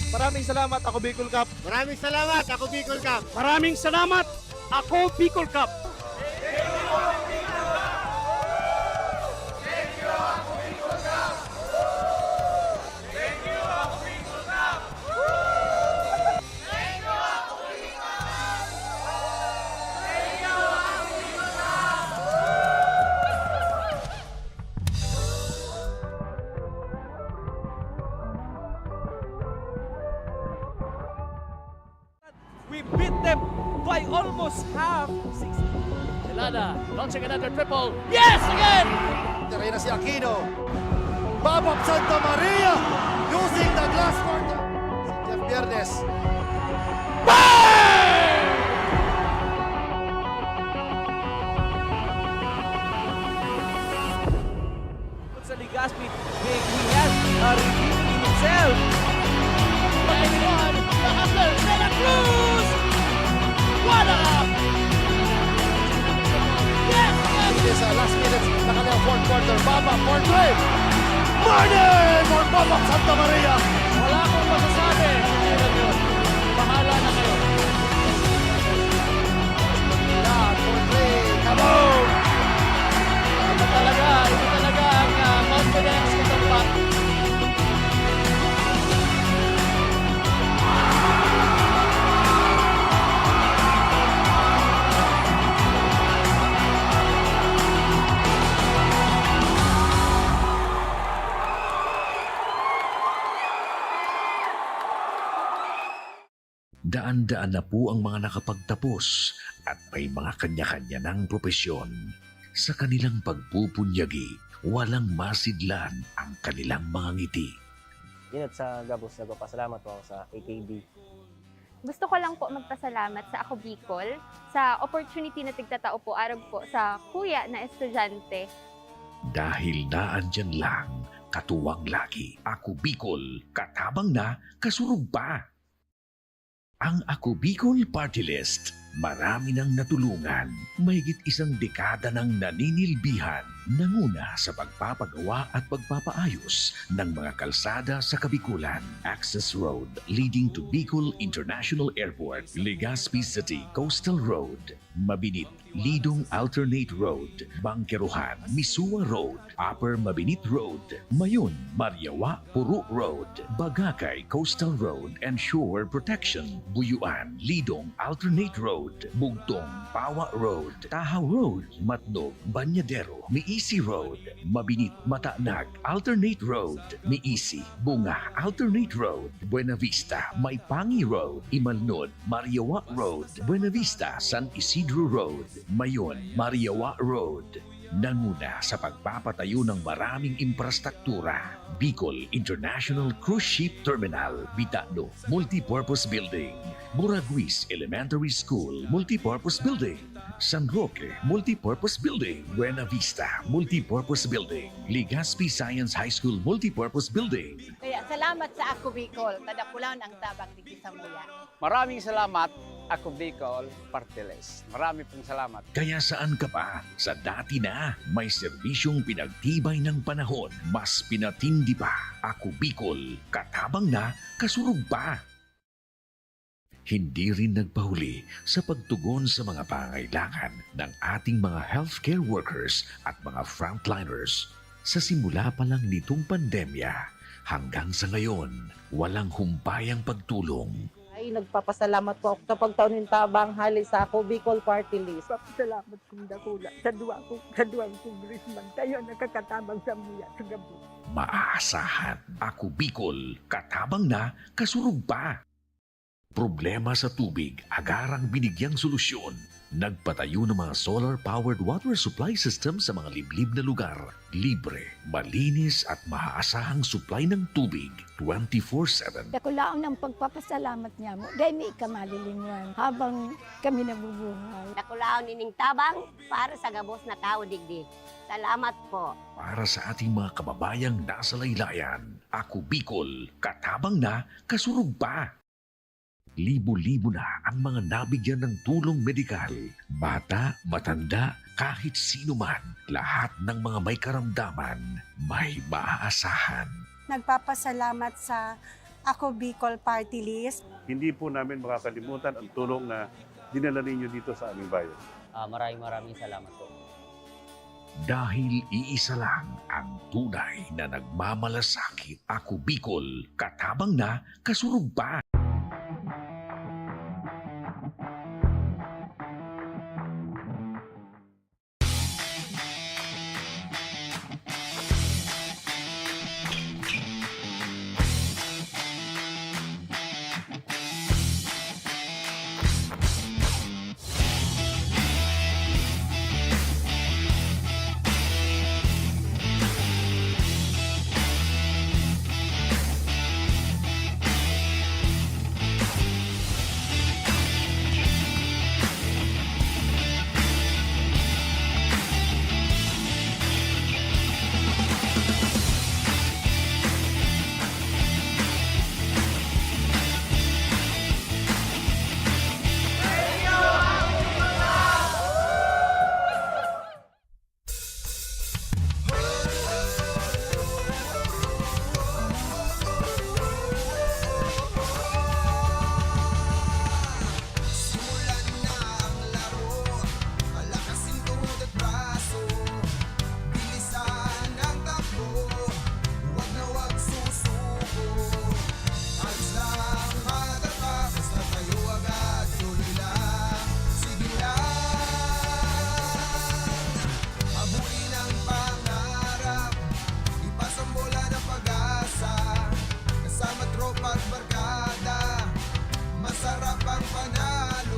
Maraming salamat Ako Bicol Cup. Maraming salamat, Ako Bicol Cup. Maraming salamat, Ako Bicol Cup. We beat them by almost half. Celada launching another triple. Yes, again! Terena si Aquino. Bob of Santa Maria using the glass court. Si Jeff Viernes. Sa Ligaspi, he has redeemed himself. Anyone, the hustler, Santa Cruz! What up? Yes, again! It is last minutes na kanilang fourth quarter. Baba for three. Martin for Bob of Santa Maria. Wala akong masasabi. Kailan yun? Bahala na kayo. Yeah, for three. Come on. Ito talaga ang confidence nitong bat. Daan-daan na po ang mga nakapagtapos at may mga kanya-kanya ng propesyon. Sa kanilang pagpupunyagi, walang masidlan ang kanilang mga ngiti. Yun at sa Gabos, nagpapasalamat po ako sa AKB. Gusto ko lang po magpasalamat sa Ako Bicol sa opportunity na tigtatao po araw po sa kuya na estudyante. Dahil naandyan lang, katuwang lagi. Ako Bicol, katabang na, kasurog pa. Ang Ako Bicol Party List, marami nang natulungan, mahigit isang dekada nang naninilbihan, nanguna sa pagpapagawa at pagpapaayos ng mga kalsada sa Kabikulan. Access Road leading to Bicol International Airport, Legazpi City Coastal Road, Mabinit, Lidong Alternate Road, Bangkeruhan, Misua Road, Upper Mabinit Road, Mayon, Mariawa, Puro Road, Bagakay Coastal Road and Shore Protection, Buyuan, Lidong Alternate Road, Bugtong, Pawa Road, Tahaw Road, Matnog, Banyadero, Miisi Road, Mabinit, Mataanag, Alternate Road, Miisi, Bunga, Alternate Road, Buena Vista, Maipangi Road, Imalnod, Mariawa Road, Buena Vista, San Isidro Road, Mayon, Mariawa Road. Nanguna sa pagpapatayo ng maraming infrastruktura. Bicol International Cruise Ship Terminal, Bitano, Multipurpose Building, Buraguis Elementary School, Multipurpose Building, San Roque, Multipurpose Building, Buena Vista, Multipurpose Building, Legazpi Science High School, Multipurpose Building. Kaya salamat sa Ako Bicol, tadakulan ang tabang di Sambuya. Maraming salamat, Ako Bicol Party List. Marami pong salamat. Kaya saan ka pa? Sa dati na, may serbisyong pinagtibay ng panahon, mas pinatindi pa. Ako Bicol, katabang na, kasurog pa. Hindi rin nagpahuli sa pagtugon sa mga pangailangan ng ating mga healthcare workers at mga frontliners. Sa simula pa lang nitong pandemya, hanggang sa ngayon, walang humpayang pagtulong. Ay, nagpapasalamat po ako sa pagtaunin tabang hali sa Ako Bicol Party List. Salamat kong dakula sa duwang congressman. Kayo nakakatabang sa muya sa gabi. Maaasahan, Ako Bicol, katabang na, kasurog pa. Problema sa tubig, agarang binigyang solusyon. Nagpatayo ng mga solar-powered water supply system sa mga liblib na lugar. Libre, malinis at maaasahang supply ng tubig 24/7. Dako laang ng pagpapasalamat niya mo. Dahil may kamalilingan habang kami nabubuhay. Nakulaon nining tabang para sa gabos na tao digdig. Salamat po. Para sa ating mga kababayang nasa laylayan, Ako Bicol, katabang na, kasurug pa. Libo-libo na ang mga nabigyan ng tulong medikal. Bata, matanda, kahit sino man, lahat ng mga may karamdaman, may maaasahan. Nagpapasalamat sa Ako Bicol Party List. Hindi po namin makakalimutan ang tulong na dinala ninyo dito sa aming bayan. Maraming salamat po. Dahil iisa lang ang tunay na nagmamalasakit. Ako Bicol, katabang na, kasurug pa.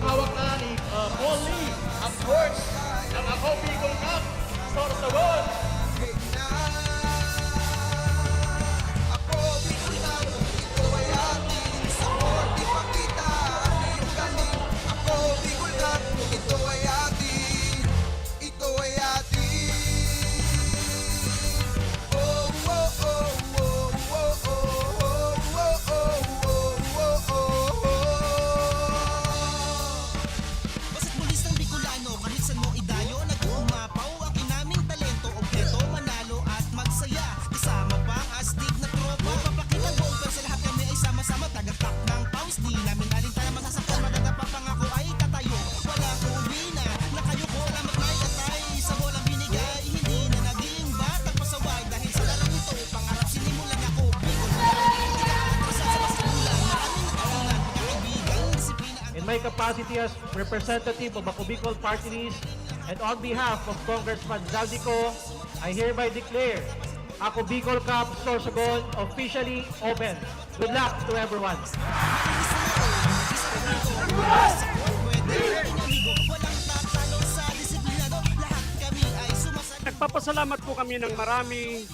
Hawak na ni Paul Lee ang torch ng Ako Bicol Cup. Sorsogon! In my capacity as representative of Ako Bicol Party List and on behalf of Congressman Zaldico, I hereby declare Ako Bicol Cup Sorsogon officially open. Good luck to everyone. Nagpapasalamat po kami ng marami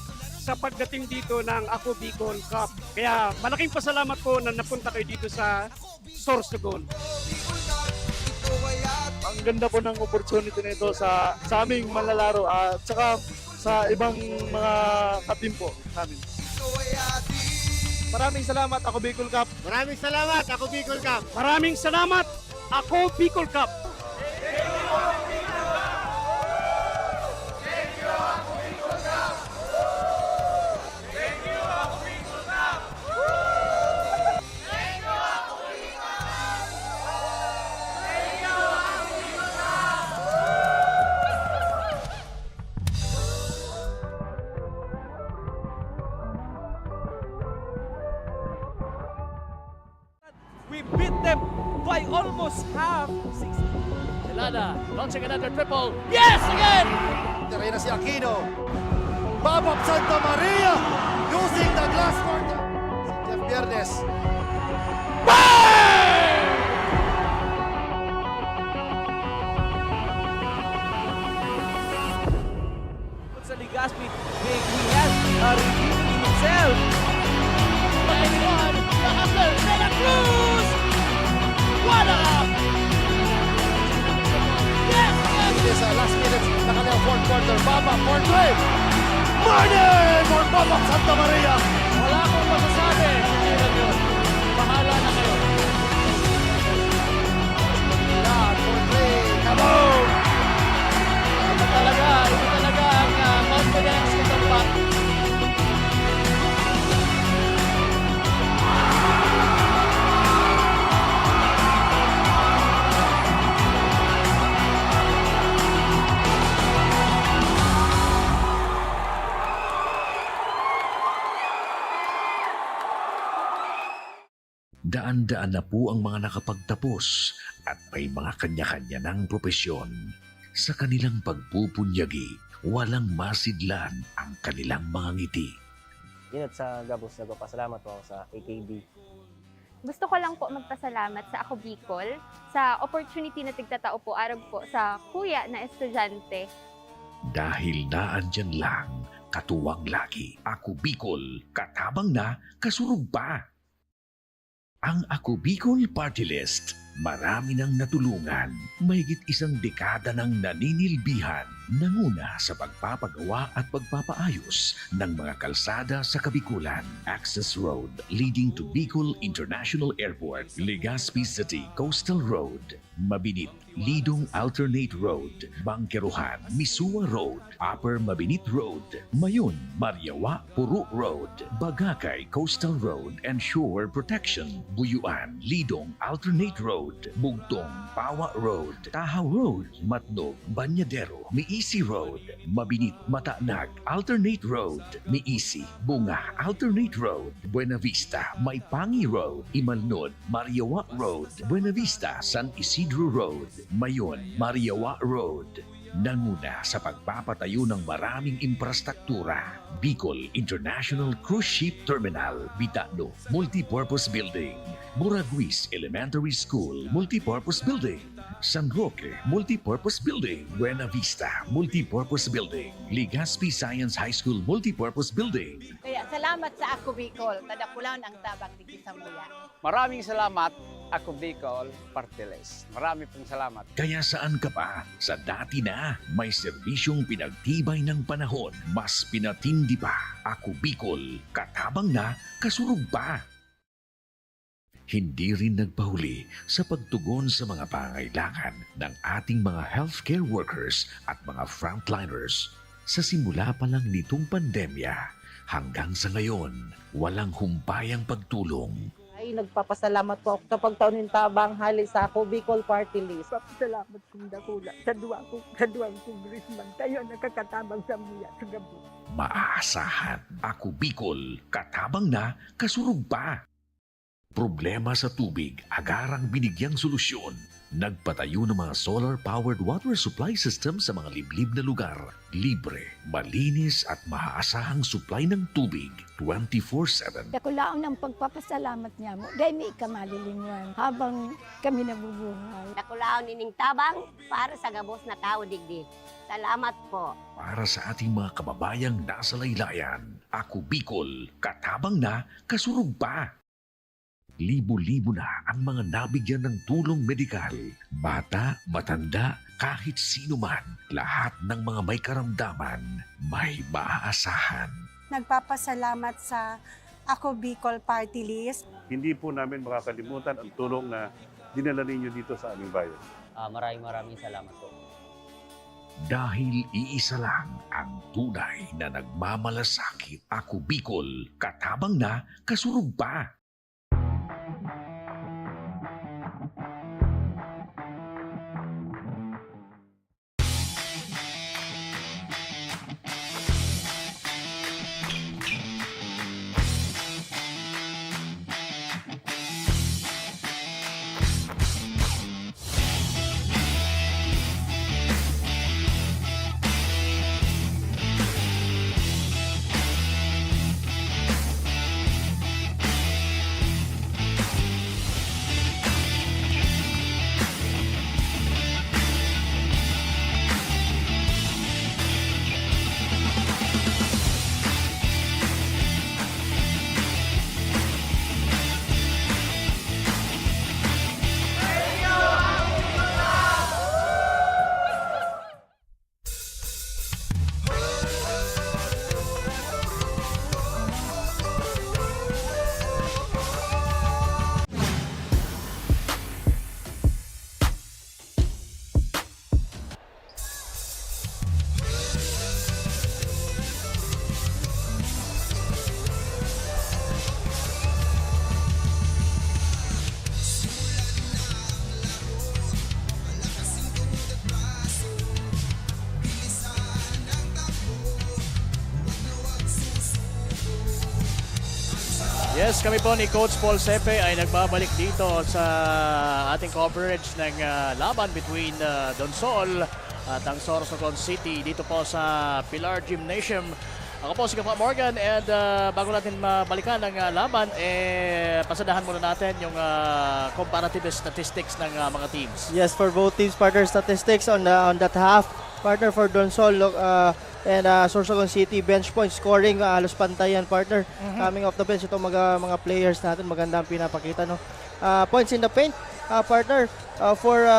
sa pagdating dito ng Ako Bicol Cup. Kaya malaking pasalamat po na napunta kayo dito sa Sorsogon. Ang ganda po ng opportunity nito sa aming manlalaro at saka sa ibang mga katim po namin. Maraming salamat, Ako Bicol Cup. Maraming salamat, Ako Bicol Cup. Maraming salamat, Ako Bicol Cup. We beat them by almost half. Celada launching another triple. Yes, again! Terena si Aquino. Babop Santa Maria using the glass court. Si Jeff Viernes. Bang! sa last minutes na kanilang fourth quarter. Baba for three. Martin for Babak Santa Maria. Wala akong masasabi. Hindi lang yun. Bahala na kayo. God for three. Kaboom! Ito talaga ang confidence nitong back. Daan-daan na po ang mga nakapagtapos at may mga kanya-kanya ng propesyon. Sa kanilang pagpupunyagi, walang masidlan ang kanilang mga ngiti. Inot sa Gabos, nagpapasalamat po ako sa AKB. Gusto ko lang po magpasalamat sa Ako Bicol sa opportunity na tigtatao po arag po sa kuya na estudyante. Dahil naandyan lang, katuwang lagi, Ako Bicol, katabang na, kasurug pa. Ang Ako Bicol Party List, marami nang natulungan, mahigit isang dekada ng naninilbihan, nanguna sa pagpapagawa at pagpapaayos ng mga kalsada sa Kabikulan. Access Road leading to Bicol International Airport, Legazpi City Coastal Road, Mabinit, Lidong Alternate Road, Bangkeruhan, Misua Road, Upper Mabinit Road, Mayon, Mariawa, Puro Road, Bagakay Coastal Road and Shore Protection, Buyuan, Lidong Alternate Road, Bugtong, Pawa Road, Tahaw Road, Matnog, Banyadero, Miisi Road, Mabinit, Matanag, Alternate Road, Miisi, Bunga, Alternate Road, Buena Vista, Maipangi Road, Imalnod, Mariawa Road, Buena Vista, San Isidro Road, Mayon, Mariawa Road. Nanguna sa pagpapatayo ng maraming infrastruktura. Bicol International Cruise Ship Terminal, Bitano, Multipurpose Building, Buraguis Elementary School, Multipurpose Building, San Roque, Multipurpose Building, Buena Vista, Multipurpose Building, Legazpi Science High School, Multipurpose Building. Kaya salamat sa Ako Bicol, tadakulan ang tabang di Sambuya. Maraming salamat, Ako Bicol Party List. Marami pong salamat. Kaya saan ka pa? Sa dati na, may serbisyong pinagtibay ng panahon. Mas pinatindi pa. Ako Bicol, katabang na, kasurug pa. Hindi rin nagpahuli sa pagtugon sa mga pangailangan ng ating mga healthcare workers at mga frontliners. Sa simula pa lang nitong pandemya, hanggang sa ngayon, walang humpayang pagtulong. Ay, nagpapasalamat po ako sa pagtaunin tabang hali sa Ako Bicol Party List. Salamat kong dakula sa duwang congressman. Tayo nakakatabang sa muya sa gabi. Maaasahan, Ako Bicol, katabang na, kasurug pa. Problema sa tubig, agarang binigyang solusyon. Nagpatayo ng mga solar-powered water supply system sa mga liblib na lugar. Libre, malinis at maaasahang supply ng tubig 24/7. Dakulaon ang pagpapasalamat niya mo. Dahil may kamalilingan habang kami nabubuhay. Dakulaon nining tabang para sa gabos na tao digdi. Salamat po. Para sa ating mga kababayang nasa laylayan, Ako Bicol, katabang na, kasurug pa. Libo-libo na ang mga nabigyan ng tulong medikal. Bata, matanda, kahit sino man, lahat ng mga may karamdaman, may maaasahan. Nagpapasalamat sa Ako Bicol Party List. Hindi po namin makakalimutan ang tulong na dinala ninyo dito sa aming bayan. Maraming salamat po. Dahil iisa lang ang tunay na nagmamalasakit. Ako Bicol, katabang na, kasurug pa. Yes, kami po ni Coach Paul Sepe ay nagbabalik dito sa ating coverage ng laban between Donsol at ang Sorsogon City dito po sa Pilar Gymnasium. Ako po si Kapa Morgan and bago natin mabalikan ang laban, pasadahan muna natin yung comparative statistics ng mga teams. Yes, for both teams, partner, statistics on that half. Partner for Donsol and Sorsogon City, bench point scoring, halos pantayan, partner. Coming off the bench, itong mga players natin, maganda ang pinapakita. No? Points in the paint, partner, for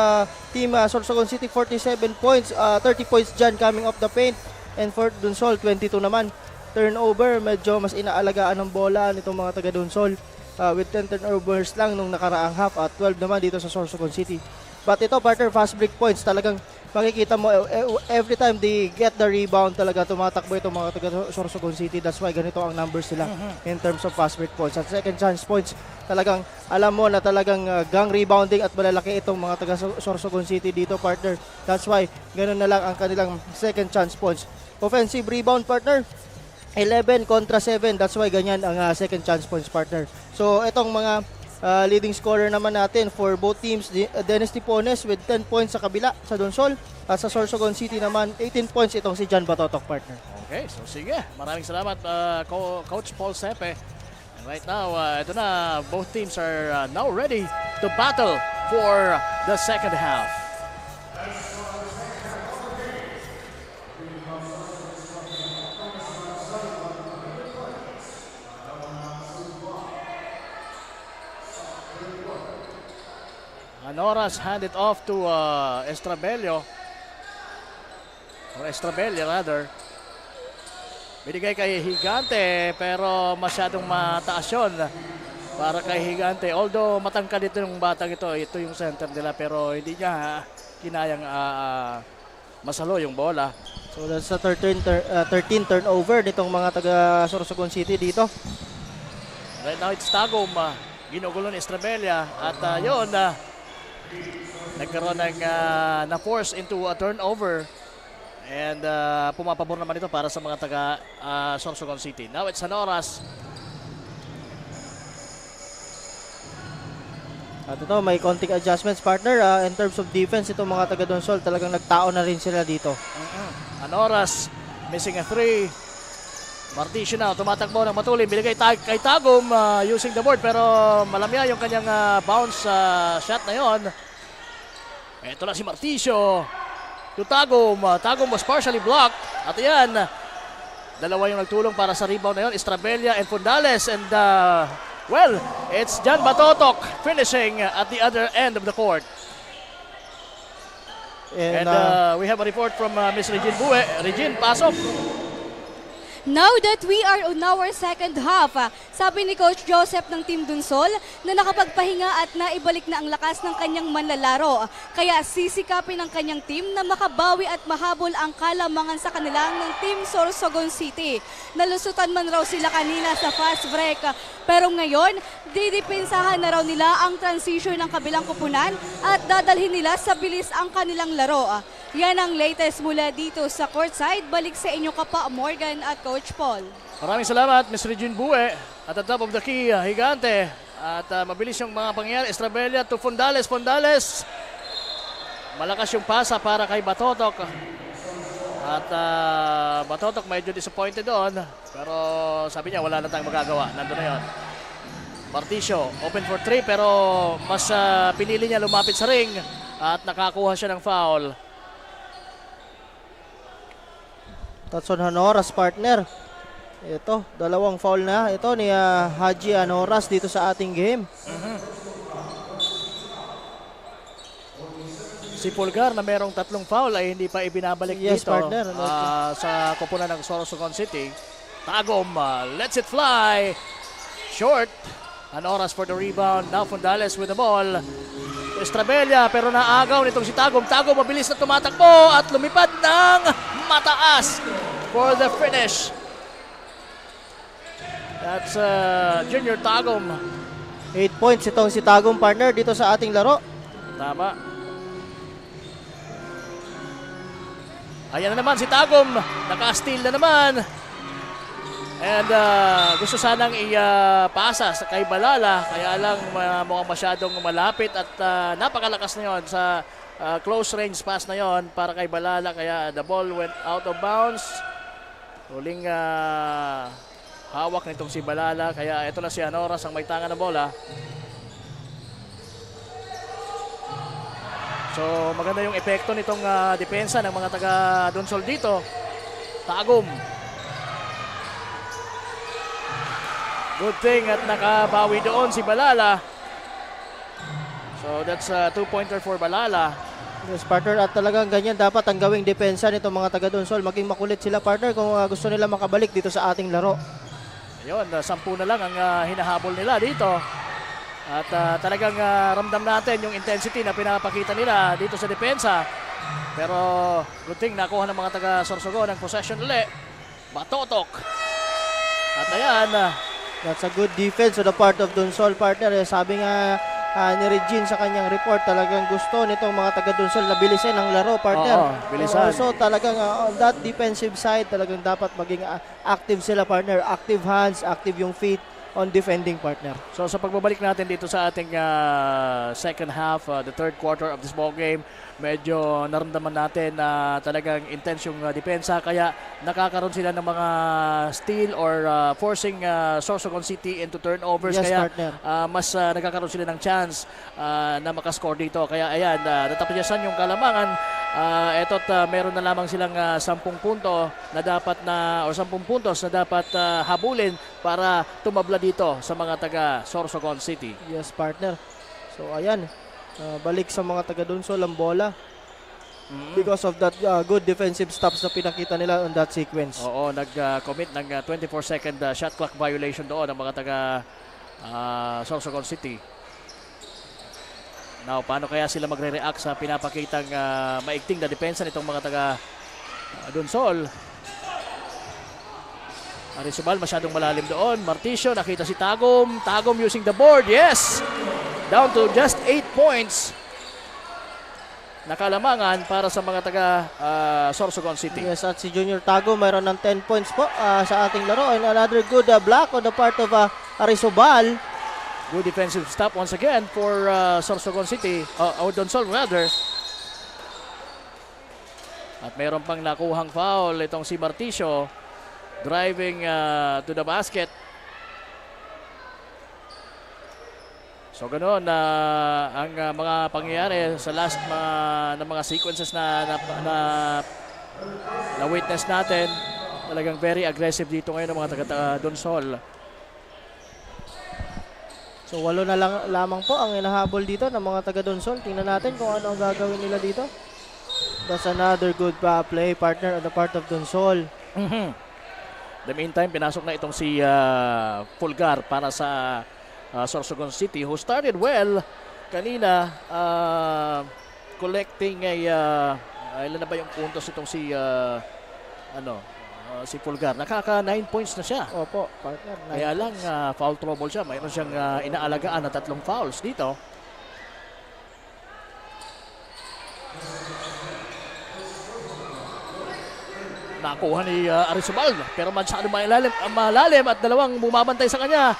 team Sorsogon City, 47 points, 30 points dyan coming off the paint. And for Donsol, 22 naman. Turnover, medyo mas inaalagaan ng bola nitong mga taga Donsol with 10 turnovers lang nung nakaraang half at 12 naman dito sa Sorsogon City. But ito, partner, fast break points, talagang makikita mo every time they get the rebound, talaga tumatakbo itong mga taga Sorsogon City. That's why ganito ang numbers nila in terms of fast break points. At second chance points, talagang alam mo na talagang gang rebounding at malalaki itong mga taga Sorsogon City dito, partner. That's why ganun na lang ang kanilang second chance points. Offensive rebound, partner, 11 kontra 7. That's why ganyan ang second chance points, partner. So itong mga leading scorer naman natin for both teams, Dennis Tipones with 10 points sa kabila sa Donsol. At sa Sorsogon City naman, 18 points itong si John Batotok, partner. Okay, so sige. Maraming salamat, Coach Paul Sepe. And right now, ito na, both teams are now ready to battle for the second half. Anoras hand it off to Estrabello. Or Estrabella rather. Binigay kay Higante pero masyadong mataas yun para kay Higante. Although matangkad ito yung batang ito yung center nila pero hindi niya kinayang masalo yung bola. So that's a 13 turnover nitong mga taga Sorsogon City dito. Right now it's Tagum. Ginugulo ni Estrabella at yun nagkaroon ng na-force into a turnover and pumapabor naman ito para sa mga taga Sorsogon City. Now it's Anoras. At ito, may konting adjustments, partner. In terms of defense, itong mga taga Donsol talagang nagtao na rin sila dito. Anoras missing a 3. Martisio na, tumatakbo ng matuloy. Binigay kay Tagum using the board pero malamya yung kanyang bounce shot na yon. Ito na si Martisio. To Tagum. Tagum was partially blocked. At yan, dalawa yung nagtulong para sa rebound na yon. Estrabella and Fundales. And well, it's John Batotok finishing at the other end of the court. And we have a report from Miss Regine Bue. Regine, pasok. Now that we are on our second half, sabi ni Coach Joseph ng Team Donsol na nakapagpahinga at naibalik na ang lakas ng kanyang manlalaro. Kaya sisikapin ng kanyang team na makabawi at mahabol ang kalamangan sa kanilang ng Team Sorsogon City. Nalusutan man raw sila kanina sa fast break, pero ngayon, didepensahan na raw nila ang transition ng kabilang kupunan at dadalhin nila sa bilis ang kanilang laro. Yan ang latest mula dito sa courtside. Balik sa inyo Kapa Morgan at Coach Paul. Maraming salamat, Ms. Regine Bue. At the top of the key, Higante. At mabilis yung mga pangyayari. Estrabella to Fundales. Fundales. Malakas yung pasa para kay Batotok. At Batotok medyo disappointed doon. Pero sabi niya wala na tayong magagawa. Nandun na yun. Martisio, open for 3 pero mas pinili niya lumapit sa ring. At nakakuha siya ng foul. Tatson Anoras, partner. Ito, dalawang foul na. Ito ni Haji Anoras dito sa ating game. Si Pulgar na merong 3 foul ay hindi pa ibinabalik dito partner. sa koponan ng Sorsogon City. Tagum lets it fly. Short. Anoras for the rebound. Now Fundales with the ball. Estrabella pero naagaw nitong si Tagum. Tagum mabilis na tumatakbo at lumipad ng mataas for the finish. That's Junior Tagum. 8 points itong si Tagum, partner, dito sa ating laro. Tama. Ayan na naman si Tagum. Naka-steal na naman. And gusto sanang ipasa sa kay Balala, kaya lang mukhang masyadong malapit at napakalakas na yon sa close range pass na yon para kay Balala, kaya the ball went out of bounds. Huling hawak nitong si Balala, kaya ito na si Anoras ang may tanga ng bola. So maganda yung epekto nitong depensa ng mga taga Donsol dito. Tagum. Good thing at nakabawi doon si Balala. So that's a 2-pointer for Balala. Yes, partner, at talagang ganyan dapat ang gawing depensa nitong mga taga Donsol. Maging makulit sila, partner, kung gusto nila makabalik dito sa ating laro. Ayun, 10 na lang ang hinahabol nila dito. At talagang ramdam natin yung intensity na pinapakita nila dito sa depensa. Pero good thing nakuha ng mga taga Sorsogon ang possession uli. Batotok. At ayan, that's a good defense on the part of Donsol, partner. Sabi nga ni Regine sa kanyang report, talagang gusto nitong mga taga Donsol na bilisan ang laro, partner. Oo, bilisan. So talagang on that defensive side, talagang dapat maging active sila, partner. Active hands, active yung feet on defending, partner. so sa pagbabalik natin dito sa ating second half, the third quarter of this ball game, medyo naramdaman natin na talagang intense yung depensa, kaya nakakaroon sila ng mga steal or forcing Sorsogon City into turnovers. Yes, kaya partner. mas nagkakaroon sila ng chance na makascore dito. Kaya ayan, natapyasan yung Kalamangan. Eto't meron na lamang silang 10 punto na dapat o 10 puntos na dapat habulin para tumabla dito sa mga taga Sorsogon City. Yes, partner. So ayan, balik sa mga taga Donsol ang bola. Because of that good defensive stops na pinakita nila on that sequence. Oo, nag-commit ng 24-second shot clock violation doon ang mga taga Sorsogon City. Now, paano kaya sila magre-react sa pinapakitang maigting na depensa nitong mga taga Donsol? Arisubal masyadong malalim doon. Marticio, nakita si Tagum. Tagum using the board. Yes! Down to just 8 points. Nakalamangan para sa mga taga Sorsogon City. Yes, at si Junior Tago mayroon ng 10 points po sa ating laro. And another good block on the part of Arisubal. Good defensive stop once again for Sorsogon City, or Donsol rather. At mayroon pang nakuhang foul itong si Marticio, driving to the basket. So ganoon ang mga pangyayari sa last mga sequences na witness natin. Talagang very aggressive dito ngayon ng mga taga Donsol. So 8 na lamang po ang inahabol dito ng mga taga Donsol. Tingnan natin kung ano ang gagawin nila dito. That's another good play, partner, on the part of Donsol. The meantime, pinasok na itong si Pulgar para sa Sorsogon City, who started well kanina, collecting ilan na ba yung puntos itong si si Pulgar. Nakaka 9 points na siya. Opo, partner. Kaya lang foul trouble siya. Mayroon siyang inaalagaan na 3 fouls dito. Nakuha ni Arisubal, pero masyado malalim at dalawang bumabantay sa kanya.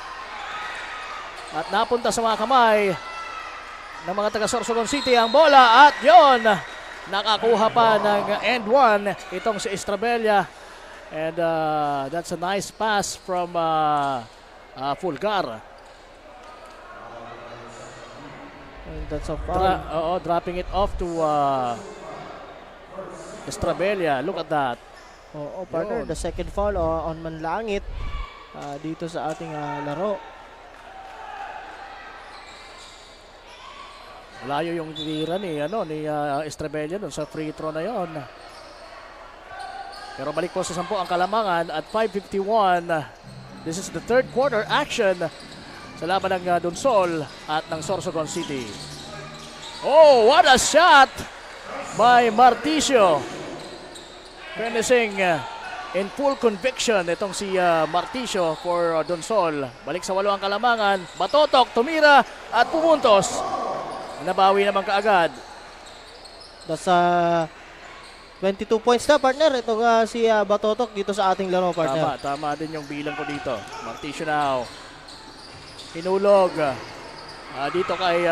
At napunta sa mga kamay ng mga taga Sorsogon City ang bola, at yon, nakakuha pa ng end one itong si Estrabella. And that's a nice pass from Pulgar. And that's a foul. Dropping it off to Estrabella. Look at that. Oo, partner, the second foul on Manlangit dito sa ating laro. Malayo yung tira ni Estrabella dun sa free throw na yon. Pero balik po sa 10 ang Kalamangan at 5:51. This is the third quarter action sa laban ng Donsol at ng Sorsogon City. Oh, what a shot by Marticio. Finishing in full conviction itong si Marticio for Donsol. Balik sa 8 ang Kalamangan. Batotok, tumira at pumuntos. Nabawi naman kaagad. That's 22 points na, partner. Itong si Batotok dito sa ating laro, partner. Tama din yung bilang ko dito. Marticio now. Hinulog. Dito kay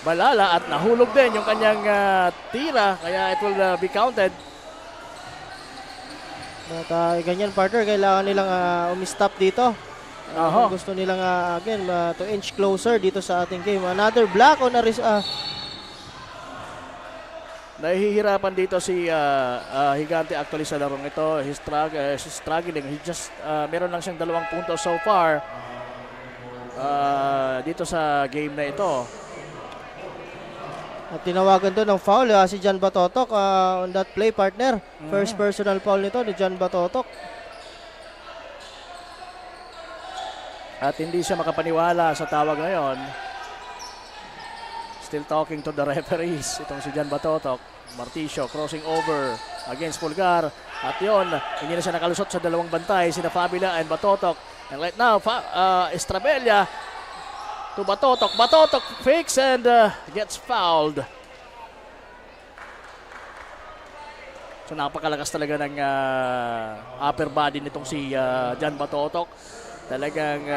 Balala at nahulog din yung kanyang tira. Kaya it will be counted. At ganyan, partner, kailangan nilang umistop dito. Gusto nilang again to inch closer dito sa ating game. Another block on a nahihirapan dito si Higante actually sa larong ito. He's struggling. He just meron lang siyang 2 puntos so far dito sa game na ito. At tinawagan doon ng foul si Jan Batotok on that play, partner. First personal foul nito ni Jan Batotok. At hindi siya makapaniwala sa tawag ngayon. Still talking to the referees. Itong si Jan Batotok. Marticio crossing over against Pulgar. At yon, hindi na siya nakalusot sa 2 bantay. Sina Fabila and Batotok. And right now, Estrabella to Batotok. Batotok fakes and gets fouled. So napakalakas talaga ng upper body nitong si Jan Batotok. Talagang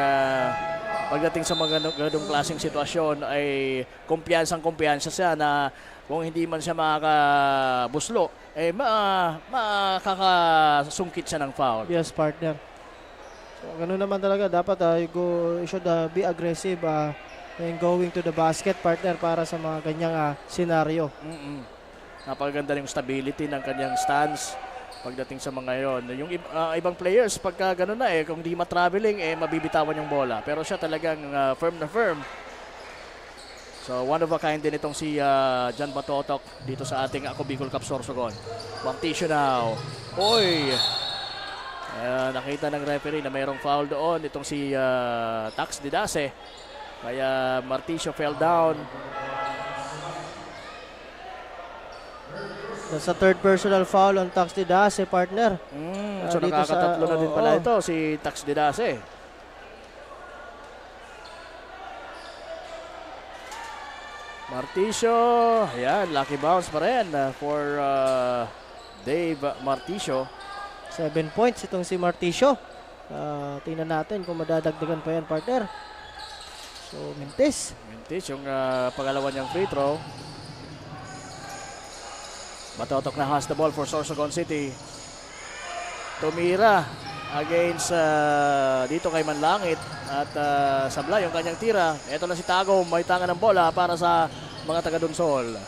pagdating sa mga ganung klaseng sitwasyon ay kumpiyansa siya na kung hindi man siya makakabuslo, eh makakasungkit siya ng foul. Yes, partner. So, ganun naman talaga. Dapat you should be aggressive in going to the basket, partner, para sa mga ganyang senaryo. Napakaganda yung stability ng kanyang stance pagdating sa mga yon. Yung ibang players, pagka gano'n na kung di ma-traveling, mabibitawan yung bola. Pero siya talagang firm na firm. So, one of a kind din itong si Jan Batotok dito sa ating Ako Bicol Cup Sorsogon. Marticio now. Oy! Nakita ng referee na mayroong foul doon itong si Tax Didase. Kaya Marticio fell down. That's a third personal foul on Tax Didase, partner. So nakakatatlo na din pala ito si Tax Didase. Marticio, ayan, lucky bounce pa rin for Dave Marticio. 7 points itong si Marticio. Tingnan natin kung madadagdagan pa yan, partner. So, Mintis yung pangalawa niyang free throw. Batotok na has the ball for Sorsogon City. Tumira against dito kay Manlangit at sabla yung kanyang tira. Ito na si Tago, may tanga ng bola para sa mga taga-Donsol.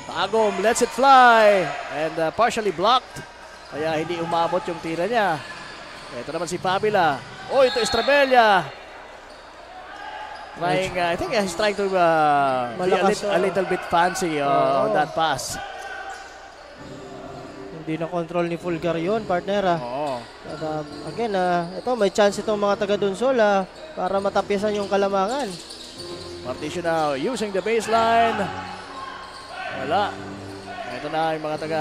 Tagom lets it fly and partially blocked. Kaya hindi umabot yung tira niya. Ito naman si Fabila. Oh, ito Estrabella. Trying, I think he's trying to be a little bit fancy on that pass. Hindi na control ni Fulgar yun, partner. Again, ito may chance itong mga taga-Donsol para matapyasan yung Kalamangan. Marticio now using the baseline. Wala. Ito na yung mga taga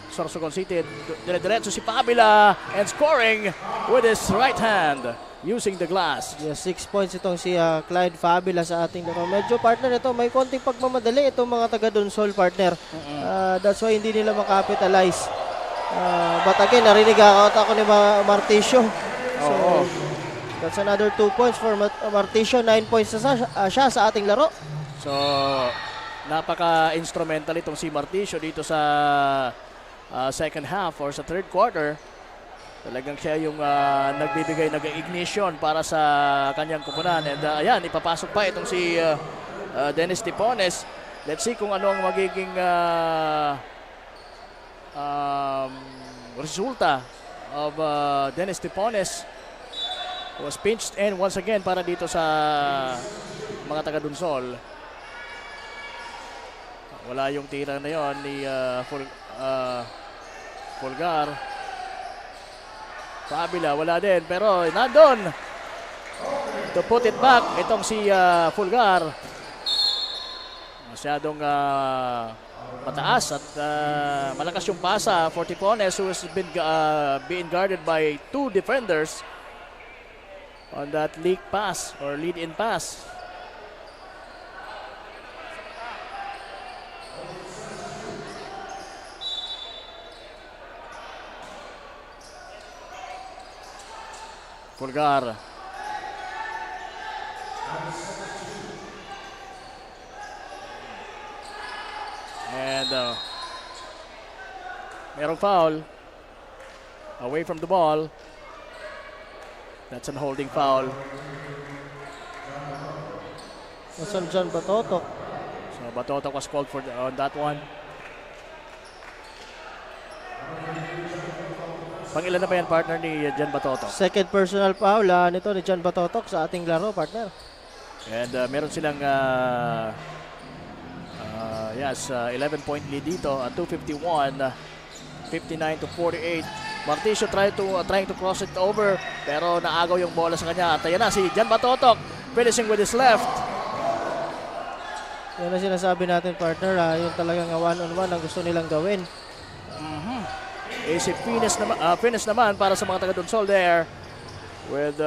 Sorsogon City. Dire-diretso si Fabila and scoring with his right hand using the glass. Yes, 6 points itong si Clyde Fabila sa ating laro. Medyo, partner, ito may konting pagmamadali itong mga taga-Donsol, partner. That's why hindi nila makapitalize. But again, narinig ako ni Marticio. So, that's another 2 points for Marticio. 9 points na siya sa ating laro. So, napaka-instrumental itong si Marticio dito sa second half or sa third quarter. Talagang siya yung nagbibigay nag-ignition para sa kanyang kupunan. And ayan, ipapasok pa itong si Dennis Tipones. Let's see kung ano ang magiging resulta of Dennis Tipones. Was pinched in once again para dito sa mga taga-Donsol. Wala yung tira na yon ni Fulgar. Fabila, wala din. Pero nandun. To put it back, itong si Fulgar. Masyadong mataas at malakas yung pasa for Tipones, who has been being guarded by 2 defenders on that lead pass or lead-in pass. Pulgar. And merong foul. Away from the ball. That's an holding foul. Nasaan John Batotok? So Batotok was called for on that one. Pangilan na ba yan, partner, ni John Batotok? Second personal foul nito ni John Batotok sa ating laro, partner. And meron silang 11-point lead dito at 2:51, 59-48. Marticio trying to cross it over, pero naagaw yung bola sa kanya. At ayan na si John Batotok finishing with his left. Yan ang sinasabi natin, partner. Yung talagang one-on-one ang gusto nilang gawin. Easy finish naman para sa mga taga-Donsol there with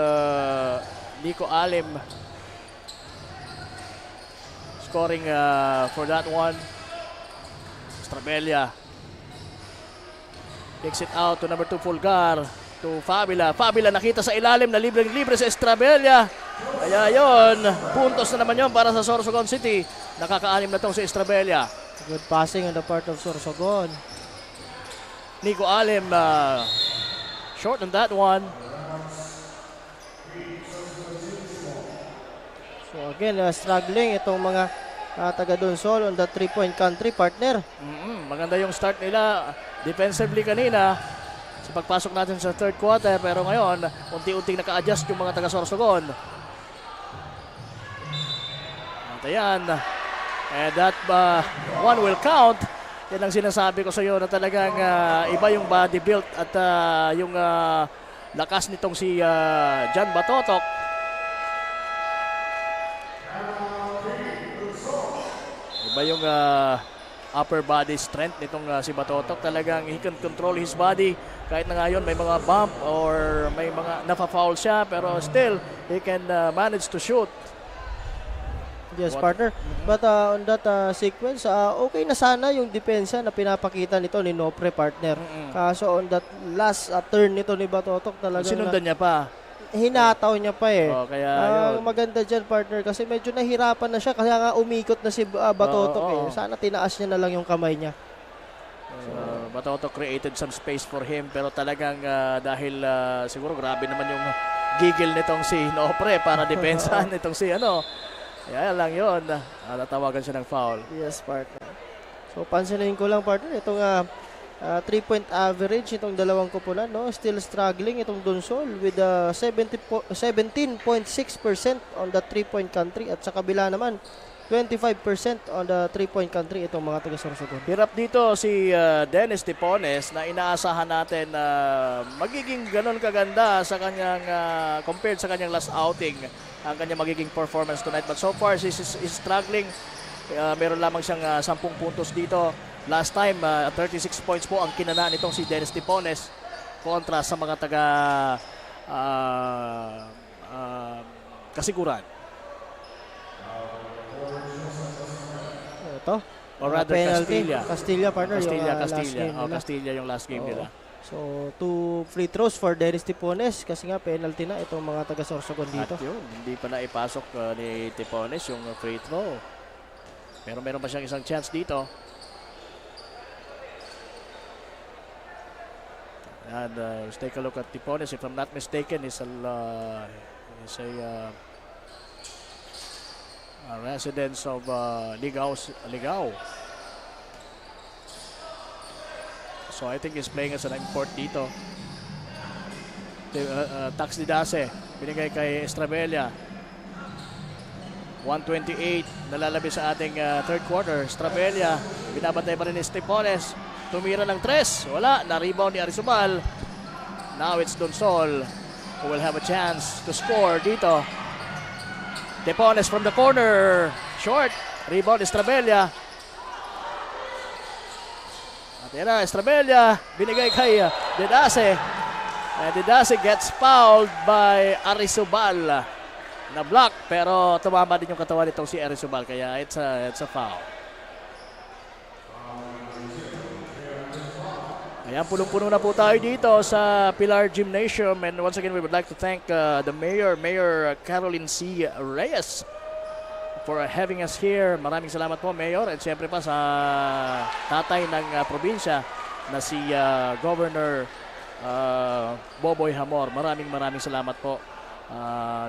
Nico Alim scoring for that one. Estrabella kicks it out to number 2 Pulgar to Fabila. Fabila nakita sa ilalim na libre sa Estrabella. Kaya yon, puntos na naman yon para sa Sorsogon City. Nakaka-anim na tong si Estrabella. Good passing on the part of Sorsogon. Nico Alim short on that one. So again, struggling itong mga taga-Donsol on the 3-point country, partner. Maganda yung start nila defensively kanina sa pagpasok natin sa third quarter, pero ngayon unti-unting naka-adjust yung mga taga-Sorsogon. At ayan, and that one will count. Yan ang sinasabi ko sa iyo na talagang iba yung body build at yung lakas nitong si John Batotok. Iba yung upper body strength nitong si Batotok. Talagang he can control his body kahit na ngayon may mga bump or may mga nafa-foul siya, pero still he can manage to shoot. Yes, partner. But on that sequence, okay na sana yung depensa na pinapakita nito ni Nopre, partner. Kaso on that last turn nito ni Batotok talagang sinundan niya pa. Hinataw niya pa eh. Kaya maganda dyan, partner, kasi medyo nahirapan na siya kaya nga umikot na si Batotok. Sana tinaas niya na lang yung kamay niya. Batotok created some space for him, pero talagang dahil siguro grabe naman yung gigil nitong si Nopre para depensahan nitong si kaya lang yun, natawagan siya ng foul. Yes, partner. So, pansinin ko lang, partner, itong 3-point average, itong dalawang kupunan, no? Still struggling itong Donsol with 17.6% on the 3-point country. At sa kabila naman, 25% on the 3-point country itong mga taga-Sorsogon. Hirap dito si Dennis Tipones na inaasahan natin na magiging ganon kaganda sa kanyang compared sa kanyang last outing ang kanyang magiging performance tonight. But so far, he's struggling. Meron lamang siyang 10 puntos dito. Last time, 36 points po ang kinana nitong si Dennis Tipones kontra sa mga taga Kasiguran. Ito. Or rather, Castilla. Castilla, partner. Castilla yung last game nila. So, 2 free throws for Dennis Tipones kasi nga penalty na itong mga taga-Sorsogon dito. At yun, hindi pa na ipasok ni Tipones yung free throw. Pero meron pa siyang isang chance dito. And let's take a look at Tipones. If I'm not mistaken, is a residence of Ligao. So I think he's playing as an import dito. Tax Didase, binigay kay Estrabella. 128 nalalabi sa ating third quarter. Estrabella, binabantay pa rin ni Tipones. Tumira ng 3. Wala, na-rebound ni Arizobal. Now it's Donsol who will have a chance to score dito. Tipones from the corner. Short. Rebound Estrabella. At yan na, Estrabella. Binigay kay Didase. And Didase gets fouled by Arizobal. Na-block, pero tumama din yung katawan nitong si Arizobal. Kaya it's a foul. Ayan, punong-puno na po tayo dito sa Pilar Gymnasium. And once again, we would like to thank the Mayor, Mayor Caroline C. Reyes, for having us here. Maraming salamat po, Mayor. At siyempre pa sa tatay ng probinsya na si Governor Boboy Hamor. Maraming salamat po.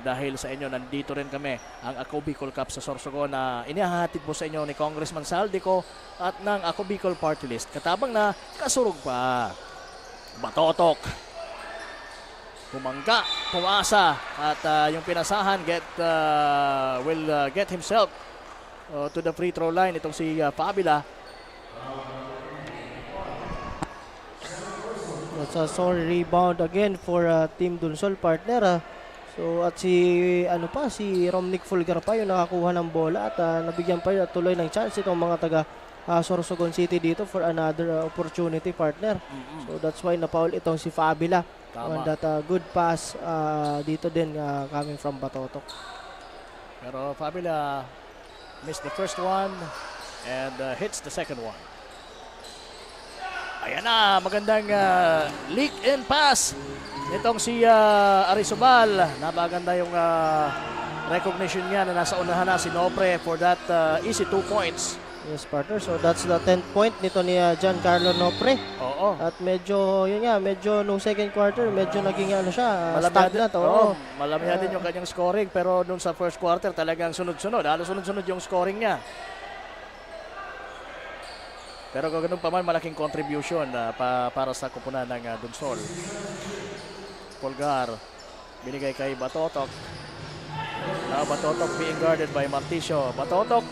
Dahil sa inyo, nandito rin kami, ang Ako Bicol Cup sa Sorsogon na inihahatid po sa inyo ni Congressman Saldico at ng Ako Bicol Party List. Katabang na kasurog pa. Batotok. Pumangga, pumasa at yung pinasahan will get himself to the free throw line. Itong si Fabila. That's a sorry rebound again for Team Donsol, partner. So at si Romnick Fulgar pa yung nakakuha ng bola at nabigyan pa tuloy ng chance itong mga taga Sorsogon City dito for another opportunity, partner. So that's why na-foul itong si Fabila. On that good pass dito din coming from Batotok. Pero Fabila missed the first one and hits the second one. Ayan na, magandang leak in pass. Itong si Arizobal, napaganda yung recognition niya na nasa unahan na si Nopre for that easy 2 points. Yes, partner. So that's the 10th point nito ni Giancarlo Nopre. Oo. At medyo nung second quarter, medyo naging stagnant. Malamya din yung kanyang scoring, pero nung sa first quarter talagang sunod-sunod. Halos sunod-sunod yung scoring niya. Pero ganoon pa man, malaking contribution para sa kupunan ng Donsol. Fulgar, binigay kay Batotok. Batotok being guarded by Marticio. Batotok,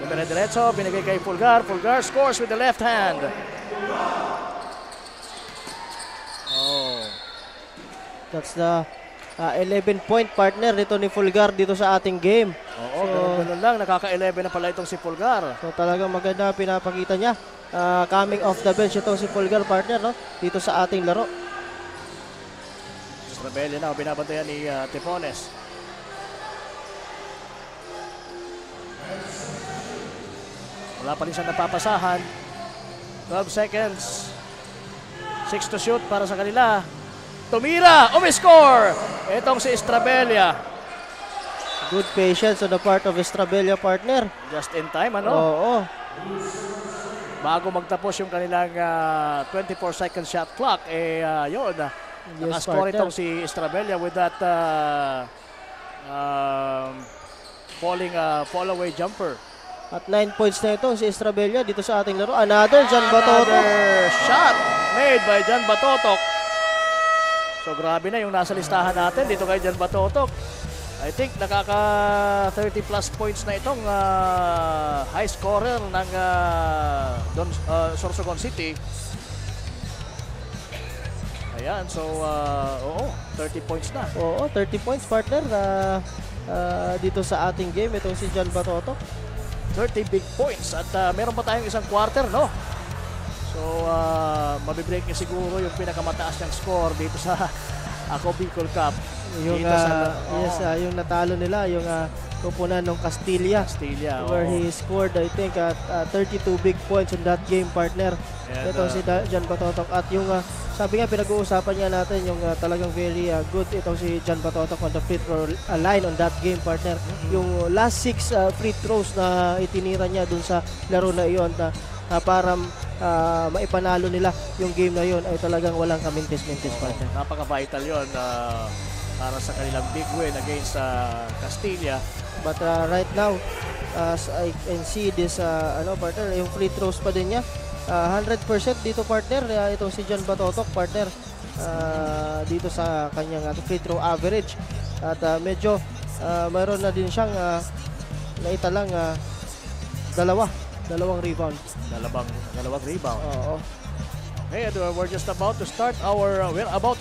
dire-diretso, binigay kay Fulgar. Fulgar scores with the left hand. That's the 11-point partner nito ni Fulgar dito sa ating game. Ganun lang, nakaka-11 na pala itong si Fulgar. So talagang maganda pinapakita niya. Coming off the bench itong si Fulgar, partner, no? Dito sa ating laro. Rebelde na, binabantayan ni Tepones. Wala pa rin siyang napapasahan. 12 seconds. 6 to shoot para sa kanila. Tumira! Score! Itong si Estrabella. Good patience on the part of Estrabella, partner. Just in time, Oo. Bago magtapos yung kanilang 24-second shot clock, yun. Nakascore itong si Estrabella with that fall away jumper. At 9 points na ito si Estrabella dito sa ating laro. Another Jan Batotok. Another shot made by Jan Batotok. So grabe na yung nasa listahan natin dito kay Jan Batotok. I think nakaka 30 plus points na itong high scorer ng Sorsogon City. Ayan, so 30 points na. 30 points, partner, dito sa ating game. Itong si Jan Batotok. 30 big points at meron pa tayong isang quarter, no? So, mabibreak niya siguro yung pinakamataas niyang score dito sa Ako Bicol Cup. Yung, yung natalo nila, yung kupunan ng Castilla. Where he scored, I think, 32 big points in that game, partner. Ito si Jan Batotok. At yung, sabi nga, pinag-uusapan nga natin yung talagang very good itong si Jan Batotok on the free throw line on that game, partner. Yung last 6 free throws na itinira niya dun sa laro na iyon para maipanalo nila yung game na yun ay talagang walang kamintis-mintis, partner. Napaka-vital yun para sa kanilang big win against Castilla. But right now, as I can see this, partner, yung free throws pa din niya. 100% dito, partner, itong si Jan Batotok, partner, dito sa kanyang free throw average. At medyo mayroon na din siyang naitalang dalawang rebound. Dalawang rebound. Oo. Okay, we're about to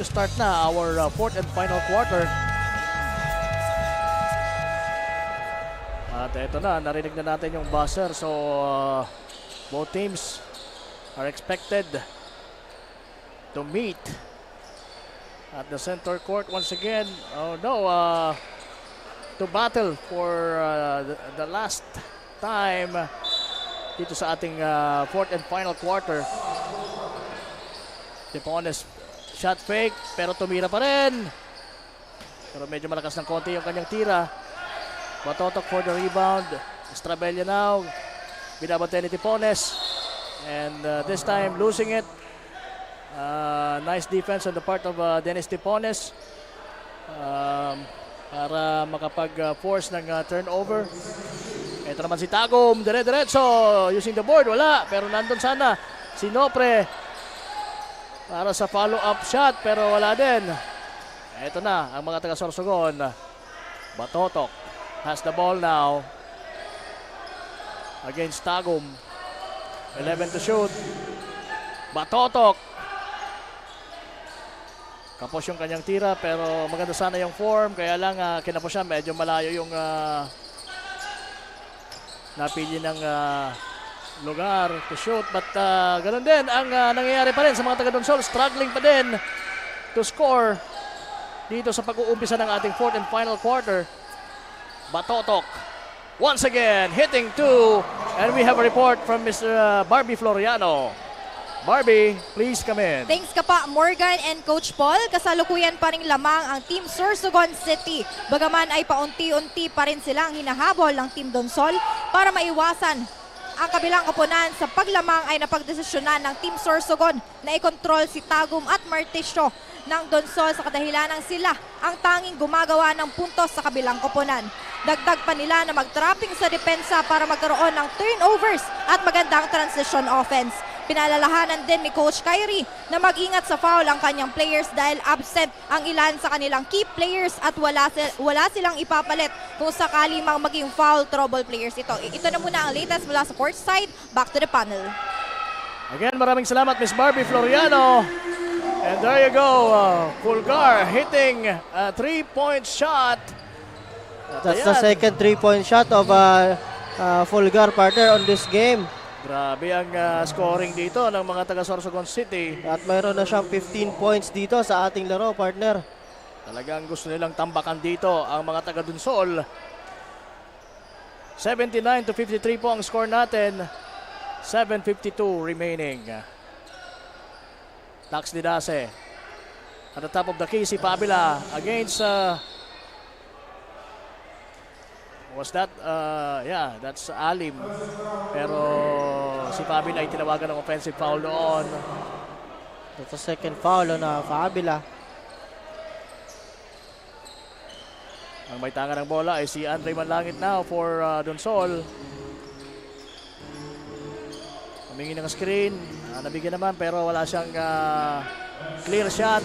start na our fourth and final quarter. At ito na, narinig na natin yung buzzer. So, both teams are expected to meet at the center court once again. To battle for the last time dito sa ating fourth and final quarter. Tipones shot fake pero tumira pa rin. Pero medyo malakas ng konti yung kanyang tira. Batotok for the rebound. Estrabella now. Binabante ni Tipones. And this time losing it. Nice defense on the part of Dennis Tipones. Para makapag-force ng turnover. Ito naman si Tagum. Dire-diretso. Using the board. Wala. Pero nandun sana si Nopre. Para sa follow-up shot. Pero wala din. Ito na ang mga taga-Sorsogon. Batotok has the ball now against Tagum. 11 to shoot. Batotok. Kapos yung kanyang tira pero maganda sana yung form. Kaya lang kinapos siya. Medyo malayo yung napili ng lugar to shoot. But ganun din ang nangyayari pa rin sa mga taga-Donsol. Struggling pa din to score dito sa pag-uumpisa ng ating fourth and final quarter. Batotok once again hitting two, and we have a report from Mr. Barbie Floriano. Barbie, please come in. Thanks ka pa, Morgan and Coach Paul. Kasalukuyan pa rin lamang ang Team Sorsogon City. Bagaman ay paunti-unti pa rin silang hinahabol ng Team Donsol para maiwasan ang kabilang koponan. Sa paglamang ay napagdesisyonan ng Team Sorsogon na ikontrol si Tagum at Martisyo ng Donsol sa kadahilanang sila ang tanging gumagawa ng puntos sa kabilang koponan. Dagdag pa nila na mag-trapping sa depensa para magkaroon ng turnovers at magandang transition offense. Pinalalahanan din ni Coach Kyrie na mag-ingat sa foul ang kanyang players dahil absent ang ilan sa kanilang key players at wala silang ipapalit kung sakali mang maging foul trouble players ito. Ito na muna ang latest mula sa courtside. Back to the panel. Again, maraming salamat Miss Barbie Floriano. And there you go, Fulgar hitting a 3-point shot. That's the second 3-point shot of Fulgar, partner, on this game. Grabe ang scoring dito ng mga taga-Sorsogon City. At mayroon na siyang 15 points dito sa ating laro, partner. Talagang gusto nilang tambakan dito ang mga taga-Donsol. 79-53 po ang score natin. 7:52 remaining. Dax Didase at the top of the key si Pabila against was that yeah, that's Alim, pero si Pabila ay tinawagan ng offensive foul doon. That's a second foul on Pabila. Ang may tanga ng bola ay si Andre Manlangit now for Donsol. Humingi ng screen, nabigyan naman pero wala siyang clear shot.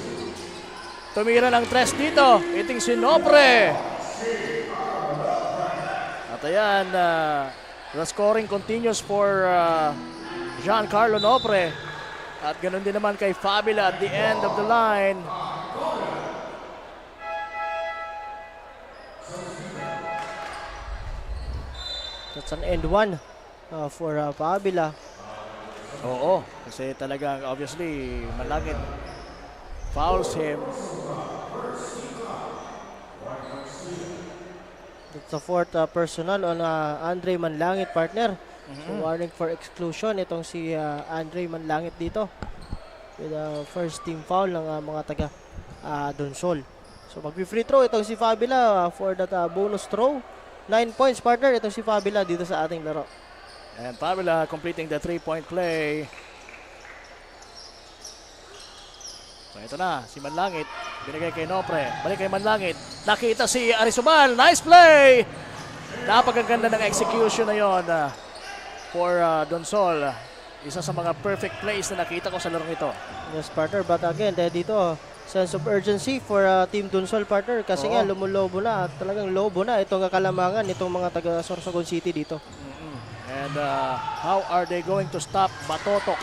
Tumira ng tres dito, hitting si Nopre. At ayan, the scoring continues for Giancarlo Nopre. At ganun din naman kay Fabila at the end of the line. That's an end one for Fabila. Oo, kasi talagang obviously Manlangit fouls him. That's the fourth personal on Andre Manlangit, partner. So warning for exclusion itong si Andre Manlangit dito. With the first team foul ng mga taga Donsol. So mag-free throw itong si Fabila for that bonus throw. 9 points, partner, itong si Fabila dito sa ating laro. And Pavila completing the 3-point play. So ito na, si Manlangit. Binigay kay Nopre. Balik kay Manlangit. Nakita si Arizobal. Nice play! Napakaganda ng execution na yon for Donsol. Isa sa mga perfect plays na nakita ko sa larong ito. Yes, partner. But again, dito, sense of urgency for Team Donsol, partner. Kasi nga, lumulobo na. Talagang lobo na itong kalamangan itong mga taga-Sorsogon City dito. And how are they going to stop Batotok?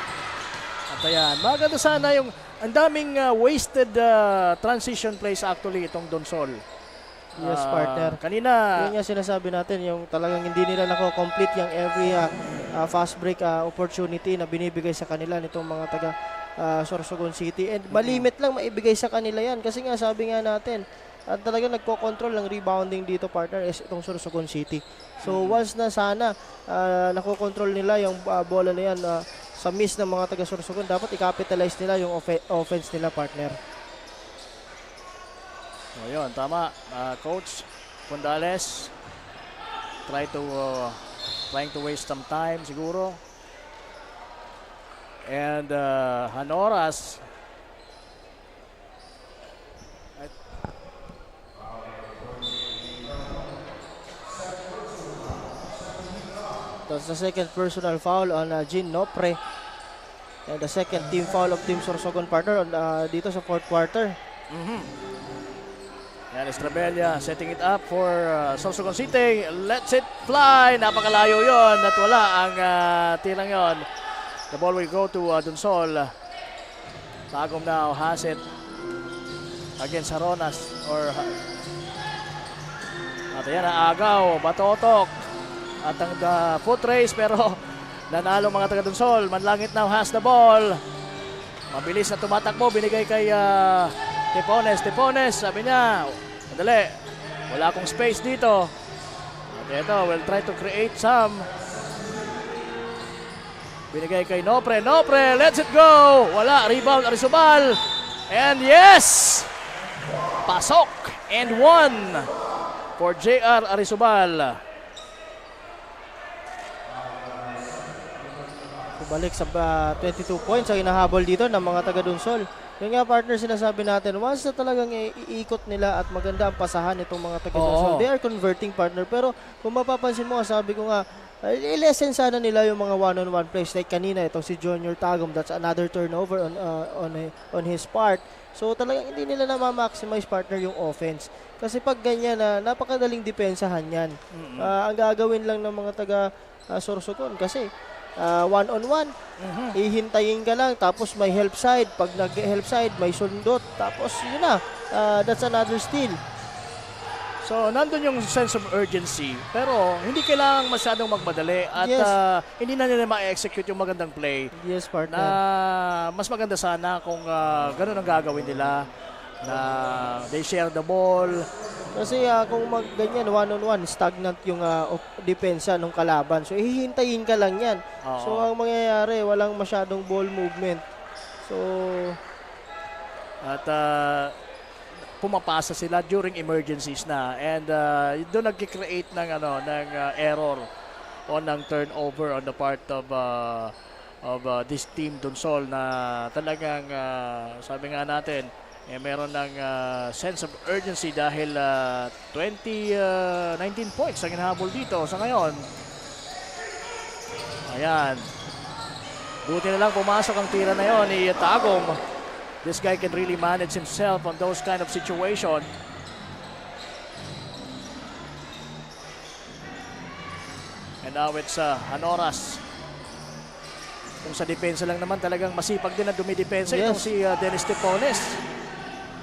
At ayan, maganda sana yung ang daming wasted transition plays actually itong Donsol. Yes, partner. Kanina, yun nga sinasabi natin, yung talagang hindi nila nako-complete yung every fast break opportunity na binibigay sa kanila nitong mga taga Sorsogon City. And malimit lang maibigay sa kanila yan. Kasi nga sabi nga natin, at talagang nagko-control ng rebounding dito, partner, is itong Sorsogon City. So once na sana nako-control nila yung bola na yan sa miss ng mga taga Sorsogon, dapat i-capitalize nila yung offense nila, partner. So, yun, tama. Coach Fundales trying to waste some time siguro. And Hanoras that's the second personal foul on Jean Nopre. And the second team foul of Team Sorsogon, partner, on, dito sa fourth quarter. Yan, Estrabella setting it up for Sorsogon City. Let's it fly. Napakalayo yon at wala ang tirang yon. The ball will go to Donsol. Tagom now has it against Haronas. At yan, Agaw, Batotok. At ang foot race, pero nanalo mga taga Donsol. Manlangit now has the ball. Mabilis na tumatakbo, binigay kay Tepones. Tepones, sabi niya, madali, wala akong space dito. At ito, we'll try to create some. Binigay kay Nopre. Nopre, let's it go. Wala, rebound, Arizobal. And yes! Pasok. And one for JR Arizobal. Balik sa 22 points ang inahabol dito ng mga taga Donsol. Yung nga, partner, sinasabi natin, once na talagang iikot nila at maganda ang pasahan itong mga taga Donsol, they are converting, partner. Pero kung mapapansin mo, sabi ko nga, i-lessen sana nila yung mga one-on-one plays. Like kanina, itong si Junior Tagum, that's another turnover on his part. So talagang hindi nila na-maximize, partner, yung offense. Kasi pag ganyan, napakadaling depensahan yan. Ang gagawin lang ng mga taga Sorsogon, kasi one-on-one, ihintayin ka lang, tapos may help side. Pag nag-help side, may sundot, tapos yun na, that's another steal. So, nandun yung sense of urgency, pero hindi kailangang masyadong magmadali at hindi na nila ma-execute yung magandang play. Yes, partner. Na mas maganda sana kung ganun ang gagawin nila, na they share the ball. Kasi kung ganyan, one-on-one, stagnant yung depensa ng kalaban. So, hihintayin ka lang yan. So, ang mangyayari, walang masyadong ball movement. So, at pumapasa sila during emergencies na. And doon nagki-create ng error o ng turnover on the part of this team Donsol na talagang sabi nga natin, meron ng sense of urgency dahil 19 points ang hinahabol dito sa ngayon. Ayan. Buti na lang pumasok ang tira na yon ni Tagom. This guy can really manage himself on those kind of situation. And now it's Hanoras. Kung sa depensa lang naman, talagang masipag din na dumidepensa itong si Dennis Tepones.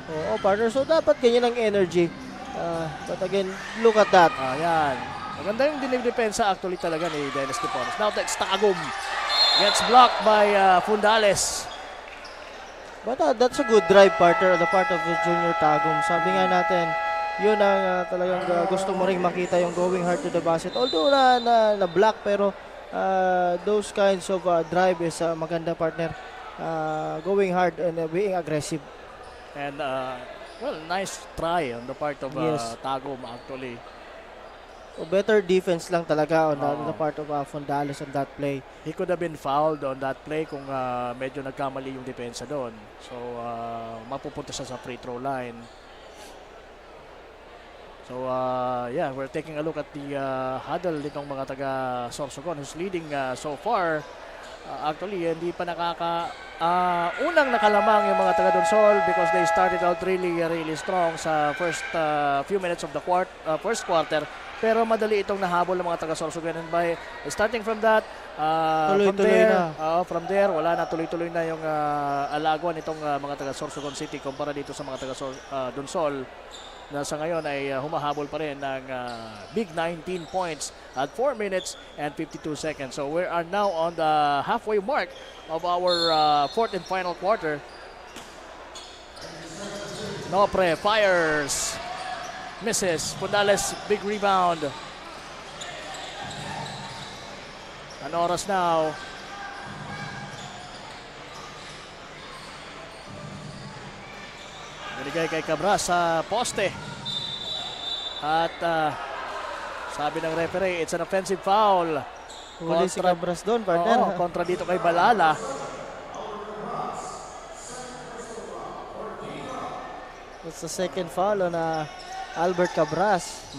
Oo, partner. So, dapat ganyan ang energy. But again, look at that. Ayan. Maganda yung dinidepensa actually talaga ni Dennis Tepones. Now, that's Tagum. Gets blocked by Fundales. But that's a good drive, partner, on the part of the Junior Tagum. Sabi nga natin, yun ang talagang gusto mo ring makita, yung going hard to the basket. Although na block, pero those kinds of drive is maganda, partner. Going hard and being aggressive. And, well, nice try on the part of Tagum actually. Better defense lang talaga on the part of Fundales on that play. He could have been fouled on that play kung medyo nagkamali yung depensa doon. So, mapupunta siya sa free throw line. So, yeah, we're taking a look at the huddle nitong mga taga Sorsogon who's leading so far. Actually, hindi pa unang nakalamang yung mga taga Donsol because they started out really strong sa first few minutes of the first quarter. Pero madali itong nahabol ng mga taga Sorsogon, and by starting from that, from there, wala na, tuloy-tuloy na yung alagwan nitong mga taga Sorsogon City kumpara dito sa mga taga Donsol na sa ngayon ay humahabol pa rin ng big 19 points at 4 minutes and 52 seconds. So we are now on the halfway mark of our fourth and final quarter. Nopre fires. Misses. Fundales, big rebound. Hanoras now. Binigay kay Cabras sa poste. At sabi ng referee, it's an offensive foul. Huli si Cabras doon, partner. Oo, kontra dito kay Balala. It's the second foul on Albert Cabras.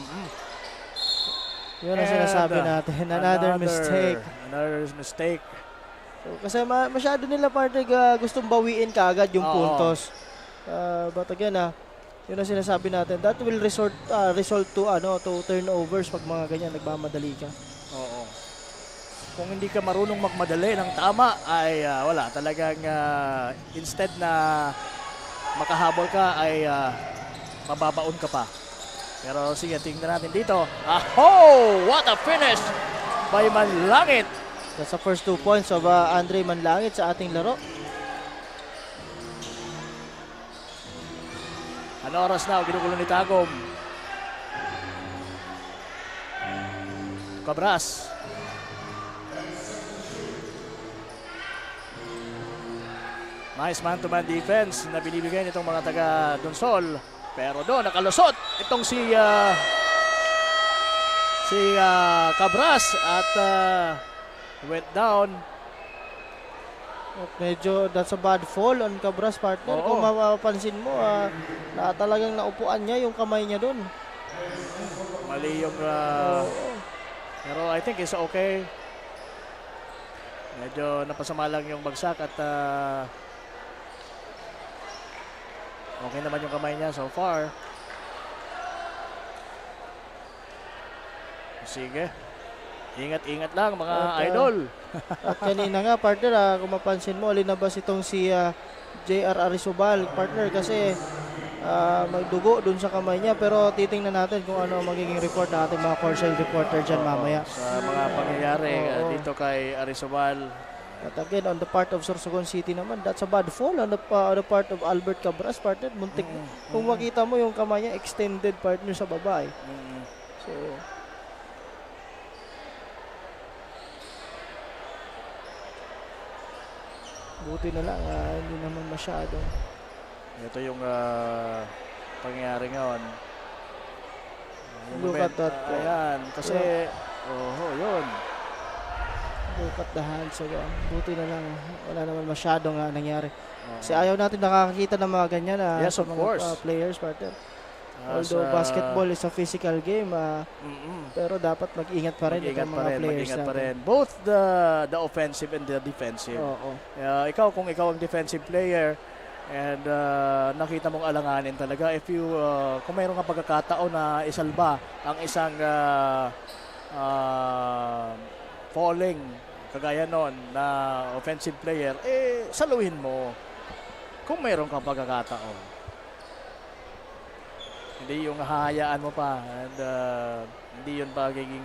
Yun ang sinasabi natin. Another mistake. Another mistake. So, kasi masyado nila partner gustong bawiin kaagad yung puntos. But again, yun ang sinasabi natin. That will result to turnovers pag mga ganyan nagmamadali ka. Oo. Kung hindi ka marunong magmadali ng tama ay wala. Talagang instead na makahabol ka ay mababaon ka pa. Pero sige, tingnan natin dito. Aho! What a finish by Manlangit! That's the first 2 points of Andre Manlangit sa ating laro. Ano oras na? Ginugulo ni Tagom. Cabras. Nice man-to-man defense na binibigay nitong mga taga Donsol. Pero doon nakalusot itong si Cabras at went down. At medyo that's a bad fall on Cabras, partner. Kung mapapansin mo, talagang naupuan niya yung kamay niya doon. Mali yung pero I think it's okay. Medyo napasama lang yung bagsak at okay naman yung kamay niya so far. Sige. Ingat-ingat lang mga idol. At kanina nga partner, kung mapansin mo, linabas itong si JR Arizobal, partner, kasi magdugo dun sa kamay niya. Pero titingnan natin kung ano magiging report ng ating mga commercial reporter dyan mamaya. Sa mga pangyayari dito kay Arizobal. But again, on the part of Sorsogon City naman, that's a bad fall on the part of Albert Cabras, partner. Muntik. Kung makita mo yung kamay niya, extended, partner, sa babae. So, buti na lang, hindi naman masyado. Ito yung pangyayari ngayon. Look at that. Ayan, kasi, yun. Look at the hands. So, buti na lang, wala naman masyadong nangyari. Kasi ayaw natin nakakakita ng mga ganyan yes, sa of mga course. Players, partner. Although basketball is a physical game, pero dapat mag-ingat pa rin itong mga players natin. Both the offensive and the defensive. Ikaw, kung ikaw ang defensive player and nakita mong alanganin talaga, if you kung mayroong ka pagkakataon na isalba ang isang falling kagaya noon na offensive player, saluhin mo kung mayroong ka pagkakataon. Hindi yung hahayaan mo pa and hindi yun pagiging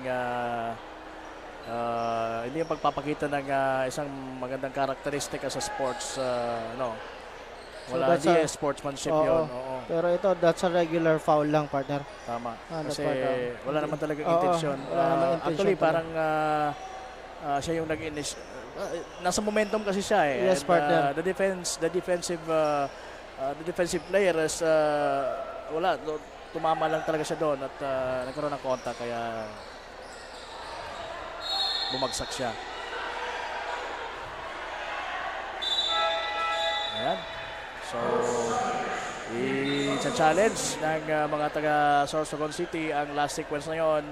hindi yung pagpapakita ng isang magandang karakteristik sa sports wala so sportsmanship yun. Pero ito, that's a regular foul lang, partner. Tama. Kasi wala naman talagang intensyon. Actually talaga. parang siya yung nasa momentum kasi siya Yes, partner. The defensive player is wala, tumama lang talaga siya doon at nagkaroon ng contact kaya bumagsak siya. Ayan. So, it's a challenge ng mga taga Sorsogon City ang last sequence na yun.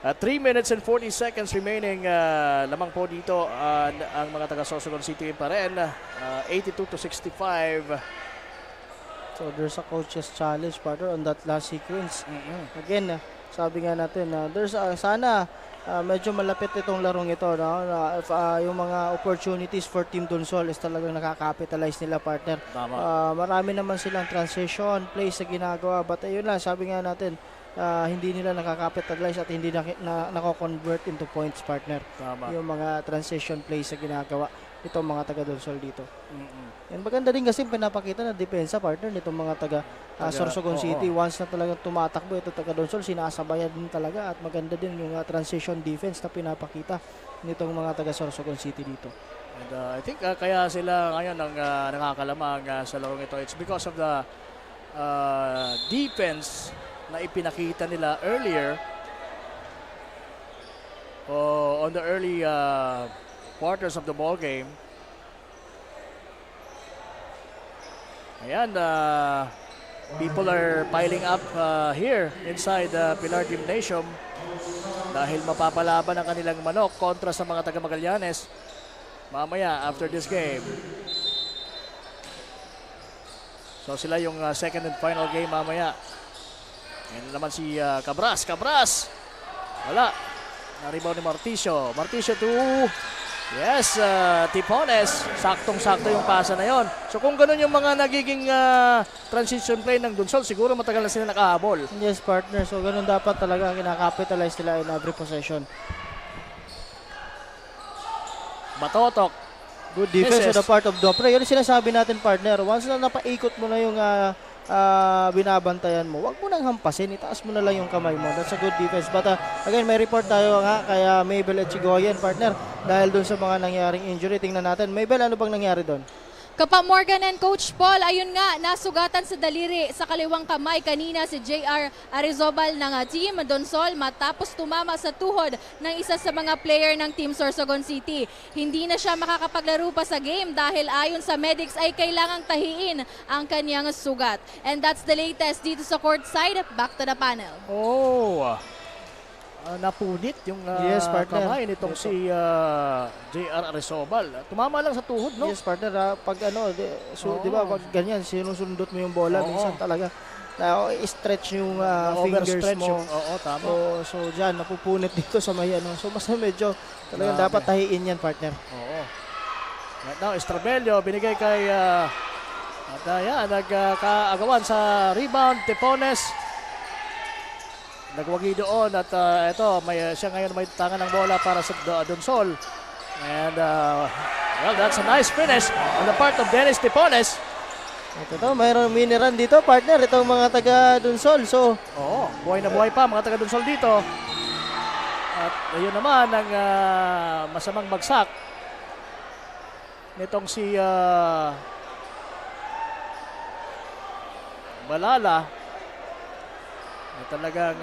3 minutes and 40 seconds remaining lamang po dito ang mga taga Sorsogon City pa rin. 82-65. So there's a coach's challenge, partner, on that last sequence. Again, sabi nga natin, there's sana medyo malapit itong larong ito, no? Yung mga opportunities for Team Donsol is talagang nakakapitalize nila, partner. Marami naman silang transition plays na ginagawa, but ayun lang, sabi nga natin, hindi nila nakakapitalize at hindi nako-convert into points, partner. Yung mga transition plays na ginagawa itong mga taga Donsol dito. And maganda din kasi pinapakita na depensa, partner, nitong mga taga Sorsogon City. Once na talagang tumatakbo ito taga Donsol, sinasabayan din talaga at maganda din yung transition defense na pinapakita nitong mga taga Sorsogon City dito. And I think kaya sila ngayon ang nakakalamang sa larong ito. It's because of the defense na ipinakita nila earlier on the early quarters of the ball game. Ayan, people are piling up here inside Pilar Gymnasium dahil mapapalaban ang kanilang manok kontra sa mga taga Magallanes mamaya after this game. So sila yung second and final game mamaya. Yan naman si Cabras. Wala. Na-rebound ni Marticio. Marticio to... Yes, Tipones. Saktong-sakto yung pasa na yon. So kung ganun yung mga nagiging transition play ng Dunsol, siguro matagal na sila nakahabol. Yes, partner. So ganun dapat talaga kinakapitalize nila in every possession. Batotok. Good defense on the part of Dopre. Yun yung sinasabi natin, partner. Once na napaikot mo na yung binabantayan mo, wag mo nang hampasin, itaas mo na lang yung kamay mo. That's a good defense. But again, may report tayo nga kaya Mabel Echigoyen, partner, dahil dun sa mga nangyaring injury. Tingnan natin. Mabel, ano bang nangyari dun? Kapa Morgan and Coach Paul, ayun nga, nasugatan sa daliri sa kaliwang kamay kanina si JR Arizobal ng Team Donsol matapos tumama sa tuhod ng isa sa mga player ng Team Sorsogon City. Hindi na siya makakapaglaro pa sa game dahil ayon sa medics ay kailangang tahiin ang kanyang sugat. And that's the latest dito sa courtside. Back to the panel. Oh, napunit yung yes, kamay nitong si JR Arizobal. Tumama lang sa tuhod, no? Yes, partner. Pag di ba, pag ganyan, sinusundot mo yung bola, minsan talaga stretch yung fingers mo. Tama. So dyan, napupunit dito sa may So mas medyo talagang dapat tahiin yan, partner. Oo. Right now, Estrabello, binigay kay nagkaagawan sa rebound, Tipones. Nagwagi doon at ito, siya ngayon may tangan ng bola para sa Donsol. And well, that's a nice finish on the part of Dennis Tipones. Ito, mayroong miniran dito, partner, itong mga taga Donsol. So, oo, buhay na buhay pa mga taga Donsol dito. At ayun naman ang masamang bagsak nitong si Balala. Talagang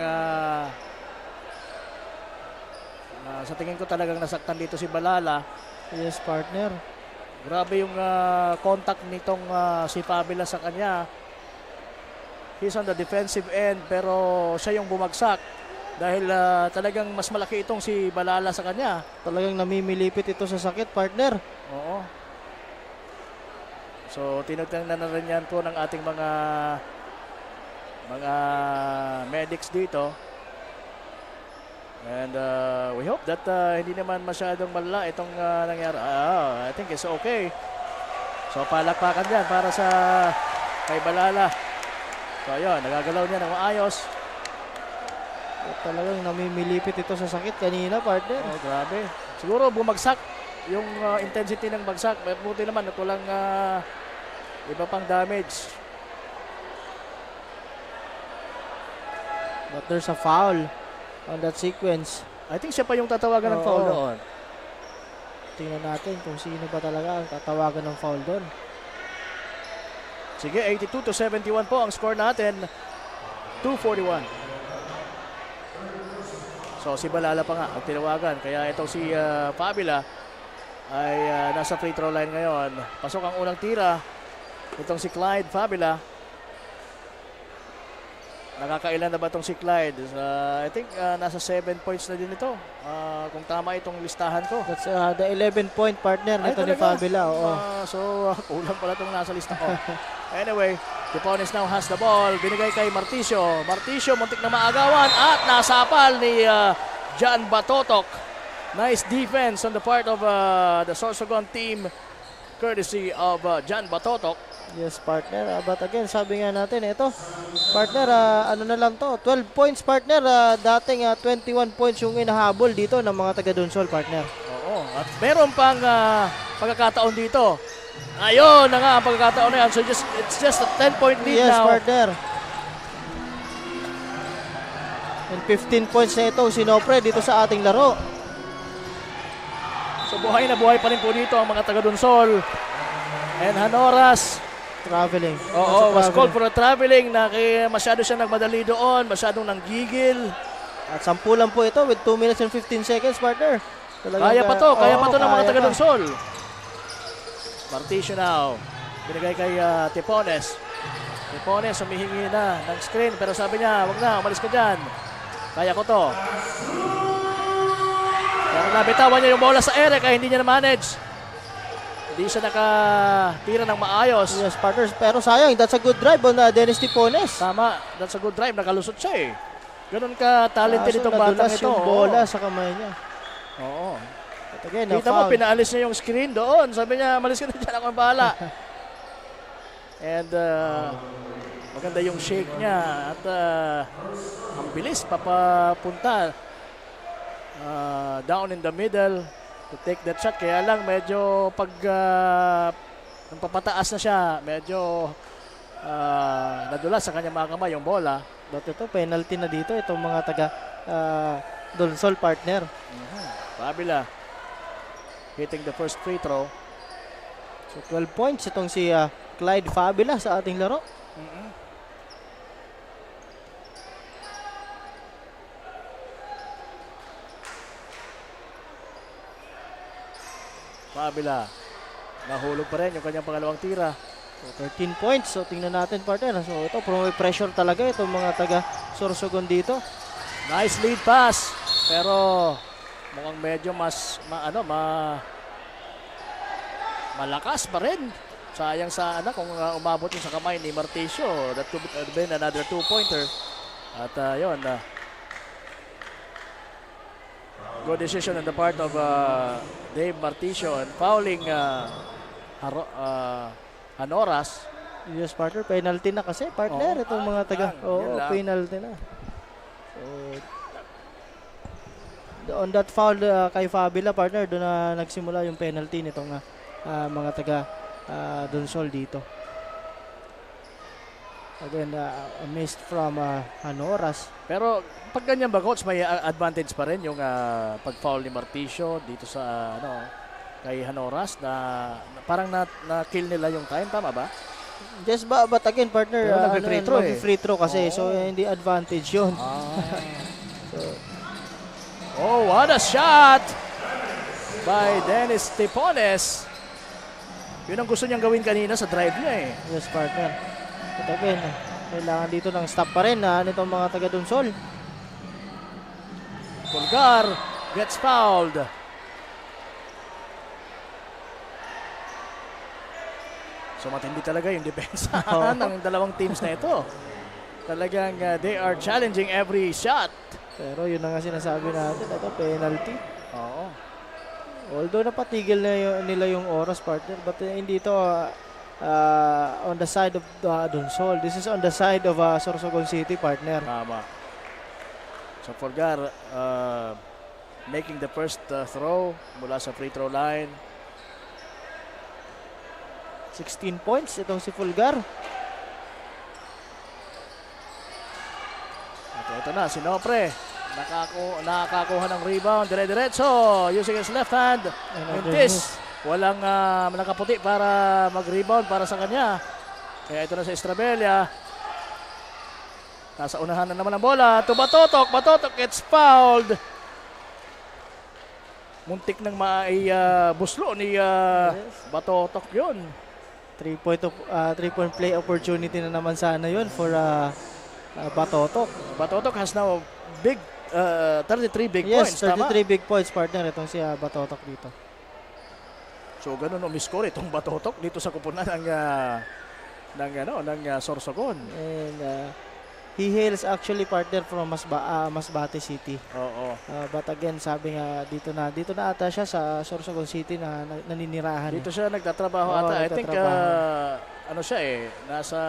sa tingin ko talagang nasaktan dito si Balala. Yes, partner. Grabe yung contact nitong si Fabila sa kanya. He's on the defensive end pero siya yung bumagsak dahil talagang mas malaki itong si Balala sa kanya. Talagang namimilipit ito sa sakit, partner. Oo. So tinutungnan na rin yan po ng ating mga medics dito. And we hope that hindi naman masyadong malala itong nangyari. I think it's okay. So palakpakan yan para sa kay Balala. So ayun, nagagalaw niya ng maayos. Talagang namimilipit ito sa sakit kanina, partner. Oh, grabe. Siguro bumagsak yung intensity ng bagsak. Buti naman at walang iba pang damage. But there's a foul on that sequence. I think siya pa yung tatawagan ng foul doon. Tingnan natin kung sino ba talaga ang tatawagan ng foul doon. Sige, 82-71 po ang score natin. 2:41. So si Balala pa nga ang tinawagan. Kaya itong si Fabila ay nasa free throw line ngayon. Pasok ang unang tira. Itong si Clyde Fabila. Nakakailan na ba itong si Clyde? I think nasa 7 points na din ito. Kung tama itong listahan ko. That's the 11-point partner nito ni Fabila. So kulang pala itong nasa lista ko. Anyway, Tipones now has the ball. Binigay kay Marticio. Marticio muntik na maagawan at nasapal ni Jan Batotok. Nice defense on the part of the Sorsogon team courtesy of Jan Batotok. Yes, partner. But again, sabi nga natin, ito, partner, ano na lang to, 12 points, partner. Dating 21 points yung inahabol dito ng mga taga-Donsol, partner. Oo. At meron pang pagkakataon dito. Ayun na nga ang pagkakataon na yan. So it's just a 10-point lead now. Yes, partner. And 15 points na ito, sinopre dito sa ating laro. So buhay na buhay pa rin po dito ang mga taga Donsol. And Hanoras, Traveling. oo, was called for a traveling na masyado siya nagmadali doon, masyadong nanggigil. At 10 lang po ito with 2 minutes and 15 seconds, partner. Kaya pa to ng mga taga pa. Donsol. Marticio now. Binigay kay Tipones. Tipones humihingi na ng screen pero sabi niya, wag na, umalis ka dyan. Kaya ko to. Pero nabitawan niya yung bola sa ere kaya hindi niya na-manage. Hindi siya nakatira ng maayos. Yes, partners. Pero sayang, that's a good drive on Dennis Tipones. Tama, that's a good drive. Nakalusot siya eh. Ganun ka talented itong batang ito. Yung bola sa kamay niya. Oo. At again, Kita mo, pinaalis niya yung screen doon. Sabi niya, malis ka na dyan, ako ang bahala. And maganda yung shake niya. At ang bilis, papapunta down in the middle to take that shot. Kaya lang, medyo pag nang papataas na siya, medyo nadulas sa kanyang mga kamay yung bola. But ito, penalty na dito. Itong mga taga Donsol partner. Fabila hitting the first free throw. So 12 points itong si Clyde Fabila sa ating laro. Fabila nahulog pa rin yung kanyang pangalawang tira. So 13 points. So tingnan natin partner. So ito, may pressure talaga itong mga taga Sorsogon dito. Nice lead pass. Pero mukhang medyo malakas pa rin. Sayang sana kung umabot yung sa kamay ni Marticio. That could have been another 2-pointer. At yun. Good decision on the part of Dave Marticio and fouling Hanoras. Yes, partner. Penalty na kasi, partner. Itong mga taga. Penalty na. So, on that foul kay Fabila, partner, doon na nagsimula yung penalty nitong mga taga Donsol dito. Again, a miss from Hanoras. Pero pag ganyan ba, coach, may advantage pa rin yung pag-foul ni Marticio dito sa kay Hanoras na parang na-kill nila yung time, tama ba? Yes, but again, partner, free throw kasi, so hindi advantage yun. Oh, what a shot by Dennis Tipones. Yun ang gusto niyang gawin kanina sa drive niya eh. Yes, partner. But again, kailangan dito ng stop pa rin nitong mga taga Donsol. Pulgar gets fouled. So matindi talaga yung depensa ng dalawang teams na ito. Talagang they are challenging every shot. Pero yun na nga sinasabi natin, ito penalty. Oo. Although napatigil na nila yung oras, partner, but hindi ito on the side of Donsol. This is on the side of Sorsogon City, partner. Tama. So Pulgar making the first throw mula sa free throw line. 16 points itong si Pulgar. Ito na, si Nopre. Nakakuha ng rebound. Dire-diretso. Using his left hand. Mintis. Walang nakaputi para mag-rebound para sa kanya. Kaya ito na si Estrabella. Nasa unahan na naman ang bola. To Batotok. Batotok gets fouled. Muntik nang buslo ni Batotok yun. 3-point play opportunity na naman sana yun for Batotok. Batotok has now 33 big points. Yes, 33 big points, partner, itong si Batotok dito. So ganun umiscore itong Batotok dito sa kupunan ng Sorsogon. And he hails actually, partner, from Masbate City. Oo. But again, sabi nga dito na ata siya sa Sorsogon City na naninirahan. Dito siya nagtatrabaho ata. I think siya nasa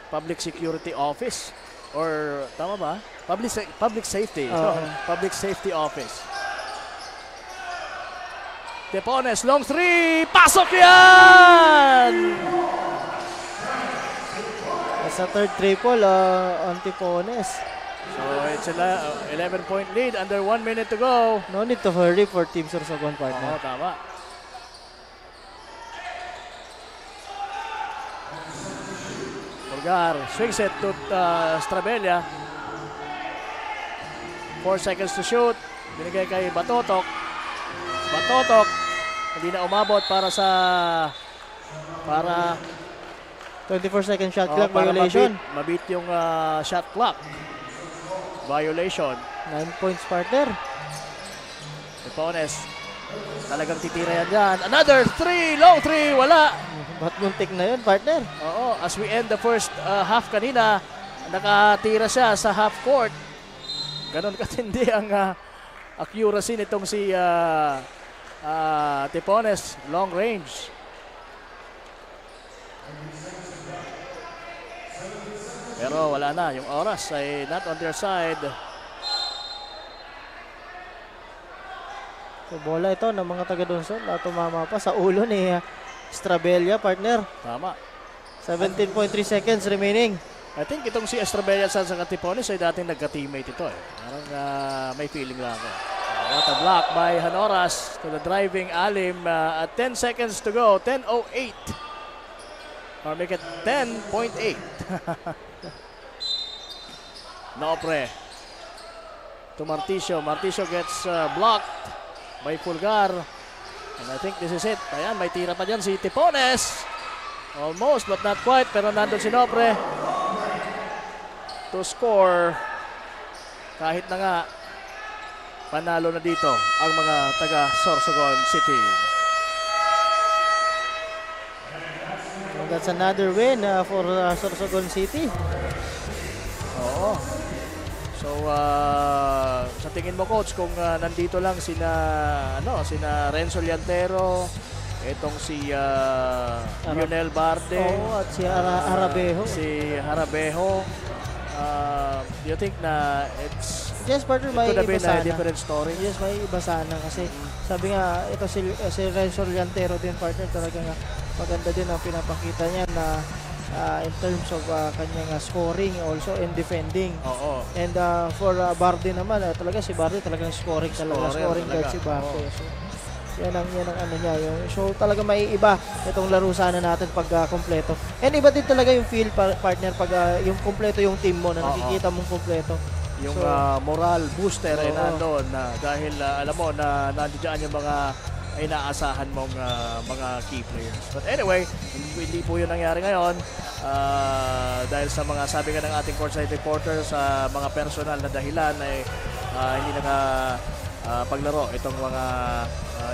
public security office or tama ba? Public safety. Public safety office. Tipones, long three, pasok yan! Sa third triple on Tipones. So it's a 11-point lead, under 1 minute to go. No need to hurry for Team Sorsogon, partner. Oo, tama. Pulgar swings it to Strabella. 4 seconds to shoot. Binigay kay Batotok. Batotok. Hindi na umabot para 24-second shot clock para violation. Mabit yung shot clock. Violation. 9 points, partner. Tipones. Talagang titira yan dyan. Another 3. Long 3. Wala. Ba't yung tick na yun, partner? Oo. As we end the first half kanina, nakatira siya sa half court. Ganon katindi ang accuracy nitong si Tipones. Long range. Pero wala na. Yung oras ay not on their side. So, bola ito ng mga taga-Donsol. Tumama pa sa ulo ni Strabella, partner. Tama. 17.3 seconds remaining. I think itong si Estrabella sa Tipones ay dating nagka-teammate ito eh. Parang may feeling lang ako. What a block by Hanoras to the driving Alim at 10 seconds to go. 10:08. Or make it 10.8. Nopre. To Marticio. Marticio gets blocked by Pulgar. And I think this is it. Ayan, may tira pa dyan si Tipones. Almost but not quite. Pero nandun si Nopre to score. Kahit na nga panalo na dito ang mga taga Sorsogon City. So that's another win for Sorsogon City. Oo. So sa tingin mo, coach, kung nandito lang sina Renzo Liantero, itong si Lionel Barde, at si Harabejo. Do you think na Yes, partner, it may could have iba been a sana. different story? Yes, may iba sana kasi sabi nga, ito si Renzo Liantero din, partner, talaga nga maganda din ang pinapakita niya na in terms of kanyang scoring also and defending. Oo. And for Barde naman, talaga si Barde talagang scoring talaga. Scoring guard si Barde. So, yan ang ano niya. So talaga may iba itong laro sana natin pag kompleto. And iba din talaga yung feel, partner, pag yung kompleto yung team mo na nakikita mong kompleto. Yung moral booster ay nandoon dahil alam mo na nandiyan yung mga inaasahan mong mga key players. But anyway, hindi po yun nangyari ngayon dahil sa mga sabi nga ng ating courtside reporter sa mga personal na dahilan ay hindi paglaro itong mga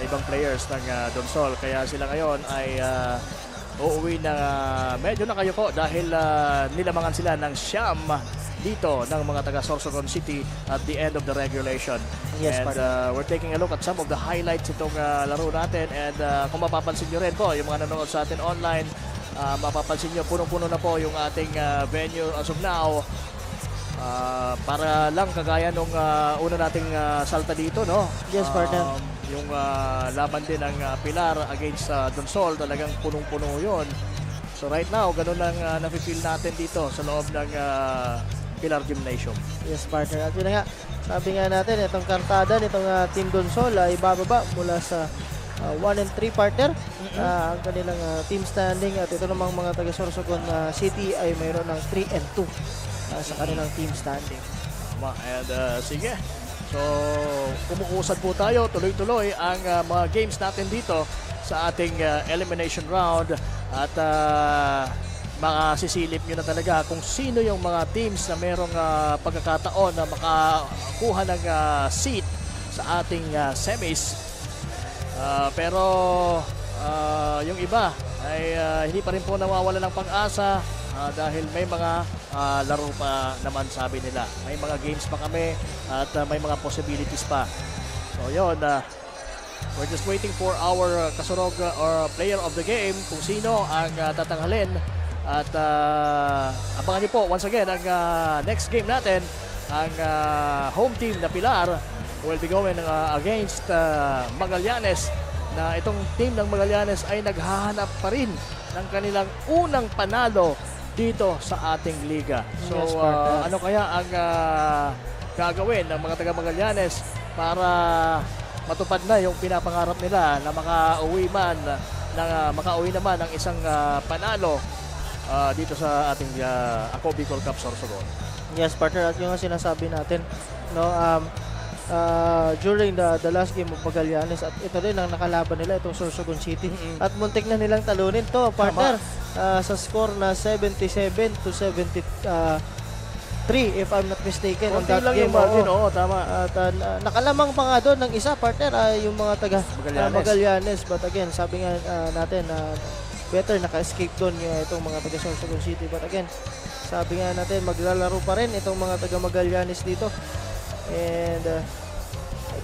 ibang players ng Donsol. Kaya sila ngayon ay uuwi na medyo nakayuko dahil nilamangan sila ng siyam dito ng mga taga Sorsogon City at the end of the regulation. Yes, and we're taking a look at some of the highlights itong laro natin, and kung mapapansin nyo rin po yung mga nanonood sa atin online, mapapansin nyo punong-puno na po yung ating venue as of now. Para lang kagaya nung una nating salta dito, no? Yes, partner. Yung laban din ng Pilar against Donsol, talagang punong-puno yun. So right now, ganun lang nafe-feel natin dito sa loob ng Pilar Gymnasium. Yes, partner. At yun na nga, sabi nga natin, itong kartada nitong Team Donsol ay ibababa mula sa 1 and 3, partner. Ang kanilang team standing, at ito namang mga taga Sorsogon City ay mayroon ng 3 and 2 sa kanilang team standing. And sige, so kumukusad po tayo tuloy-tuloy ang mga games natin dito sa ating elimination round, at makasisilip nyo na talaga kung sino yung mga teams na merong pagkakataon na makakuha ng seat sa ating semis. Pero yung iba ay hindi pa rin po nawawala ng pag-asa dahil may mga laro pa naman, sabi nila. May mga games pa kami at may mga possibilities pa. So yun, we're just waiting for our kasurog or player of the game kung sino ang tatanghalin. At abangan nyo po once again ang next game natin. Ang home team na Pilar will be going against Magallanes, na itong team ng Magallanes ay naghahanap pa rin ng kanilang unang panalo dito sa ating liga. So Yes, partner. ano kaya ang gagawin ng mga taga Magallanes para matupad na yung pinapangarap nila na makauwi naman ng isang panalo dito sa ating Ako Bicol Cup Sorsogon. Yes, partner, at yung nga sinasabi natin, no, during the last game of Magallanes, at ito rin ang nakalaban nila, itong Sorsogon City. At muntik na nilang talunin to, partner, sa score na 77-73, if I'm not mistaken, on Konti that lang game. yung margin, oo. oo, tama. At nakalamang pa nga doon ng isa, partner, yung mga taga Magallanes. But again, sabi nga natin, better naka-escape doon itong mga taga Sorsogon City. But again, sabi nga natin, maglalaro pa rin itong mga taga Magallanes dito. And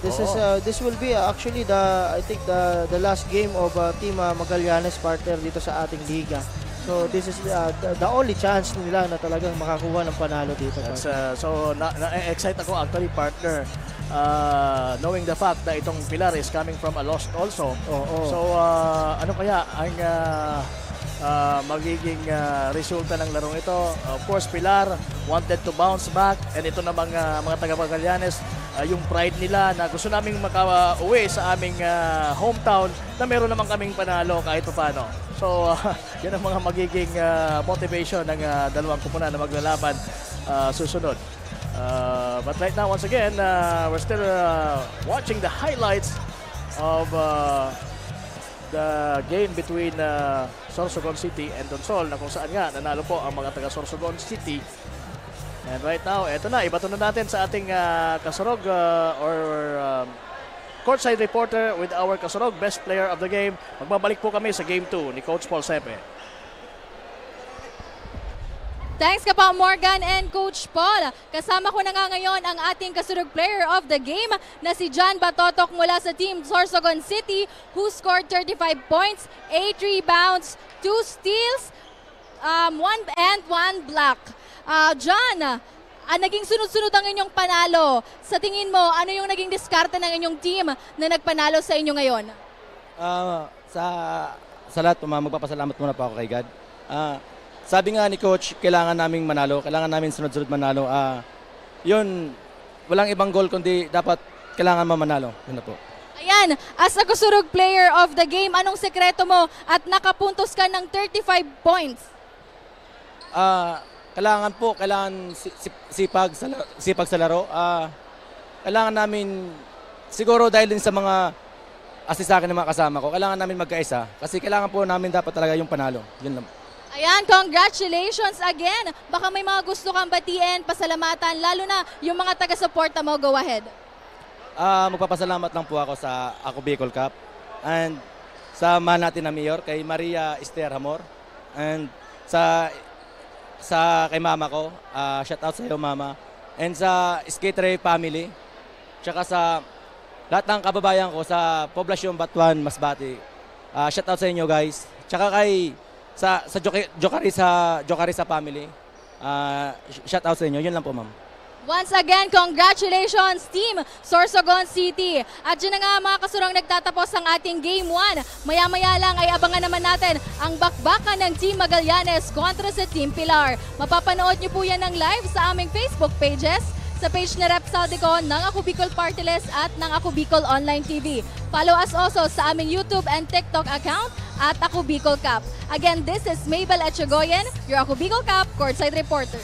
this will be actually I think the last game of Team Magallanes, partner, dito sa ating liga. So this is the only chance nila na talagang makakuha ng panalo dito. So na-excite ako actually, partner, knowing the fact na itong Pilar is coming from a loss also. So ano kaya ang magiging resulta ng larong ito? Of course, Pilar wanted to bounce back, and ito namang mga taga Magallanes, yung pride nila na gusto naming makauwi sa aming hometown na meron naman kaming panalo kahit paano. So yan ang mga magiging motivation ng dalawang kupunan na maglalaban susunod. But right now, once again, we're still watching the highlights of the game between Sorsogon City and Donsol, na kung saan nga nanalo po ang mga taga Sorsogon City. And right now, eto na, ibato na natin sa ating kasurog courtside reporter with our kasurog best player of the game. Magbabalik po kami sa Game 2 ni Coach Paul Sepe. Thanks ka pa, Morgan and Coach Paul. Kasama ko na nga ngayon ang ating kasurog player of the game na si John Batotok mula sa Team Sorsogon City, who scored 35 points, 8 rebounds, 2 steals, 1 block. John, naging sunod-sunod ang inyong panalo. Sa tingin mo, ano yung naging diskarte ng inyong team na nagpanalo sa inyo ngayon? Sa lahat, magpapasalamat muna po ako kay God. Sabi nga ni Coach, kailangan naming manalo, kailangan namin sunod-sunod manalo. Yun, walang ibang goal kundi dapat kailangan mamanalo. Yun na po. Ayan, as a kasurog player of the game, anong sekreto mo at nakapuntos ka ng 35 points? Kailangan sipag sa laro. Kailangan namin, siguro dahil din sa mga assist sa akin ng mga kasama ko, kailangan namin magkaisa. Kasi kailangan po namin dapat talaga yung panalo. Yun lang. Ayan, congratulations again. Baka may mga gusto kang batiin, pasalamatan, lalo na yung mga taga-suporta mo. Go ahead. Magpapasalamat lang po ako sa Ako Bicol Cup. And sa mahal natin na mayor, kay Maria Esther Hamor. And kay mama ko, shout out sa iyo, mama. And sa Skateray family. Tsaka sa lahat ng kababayan ko sa Poblasyon Batuan, Masbate. Shout out sa inyo, guys. Tsaka kay sa Jocarisa family. Shout out sa inyo. Yun lang po, ma'am. Once again, congratulations Team Sorsogon City. At yun na nga mga kasurong, nagtatapos ang ating Game 1. Maya-maya lang ay abangan naman natin ang bakbakan ng Team Magallanes kontra sa Team Pilar. Mapapanood niyo po yan ng live sa aming Facebook pages, sa page na Rep Saldico ng Ako Bicol Party List at ng Ako Bicol Online TV. Follow us also sa aming YouTube and TikTok account at Ako Bicol Cup. Again, this is Mabel Echegoyen, your Ako Bicol Cup courtside reporter.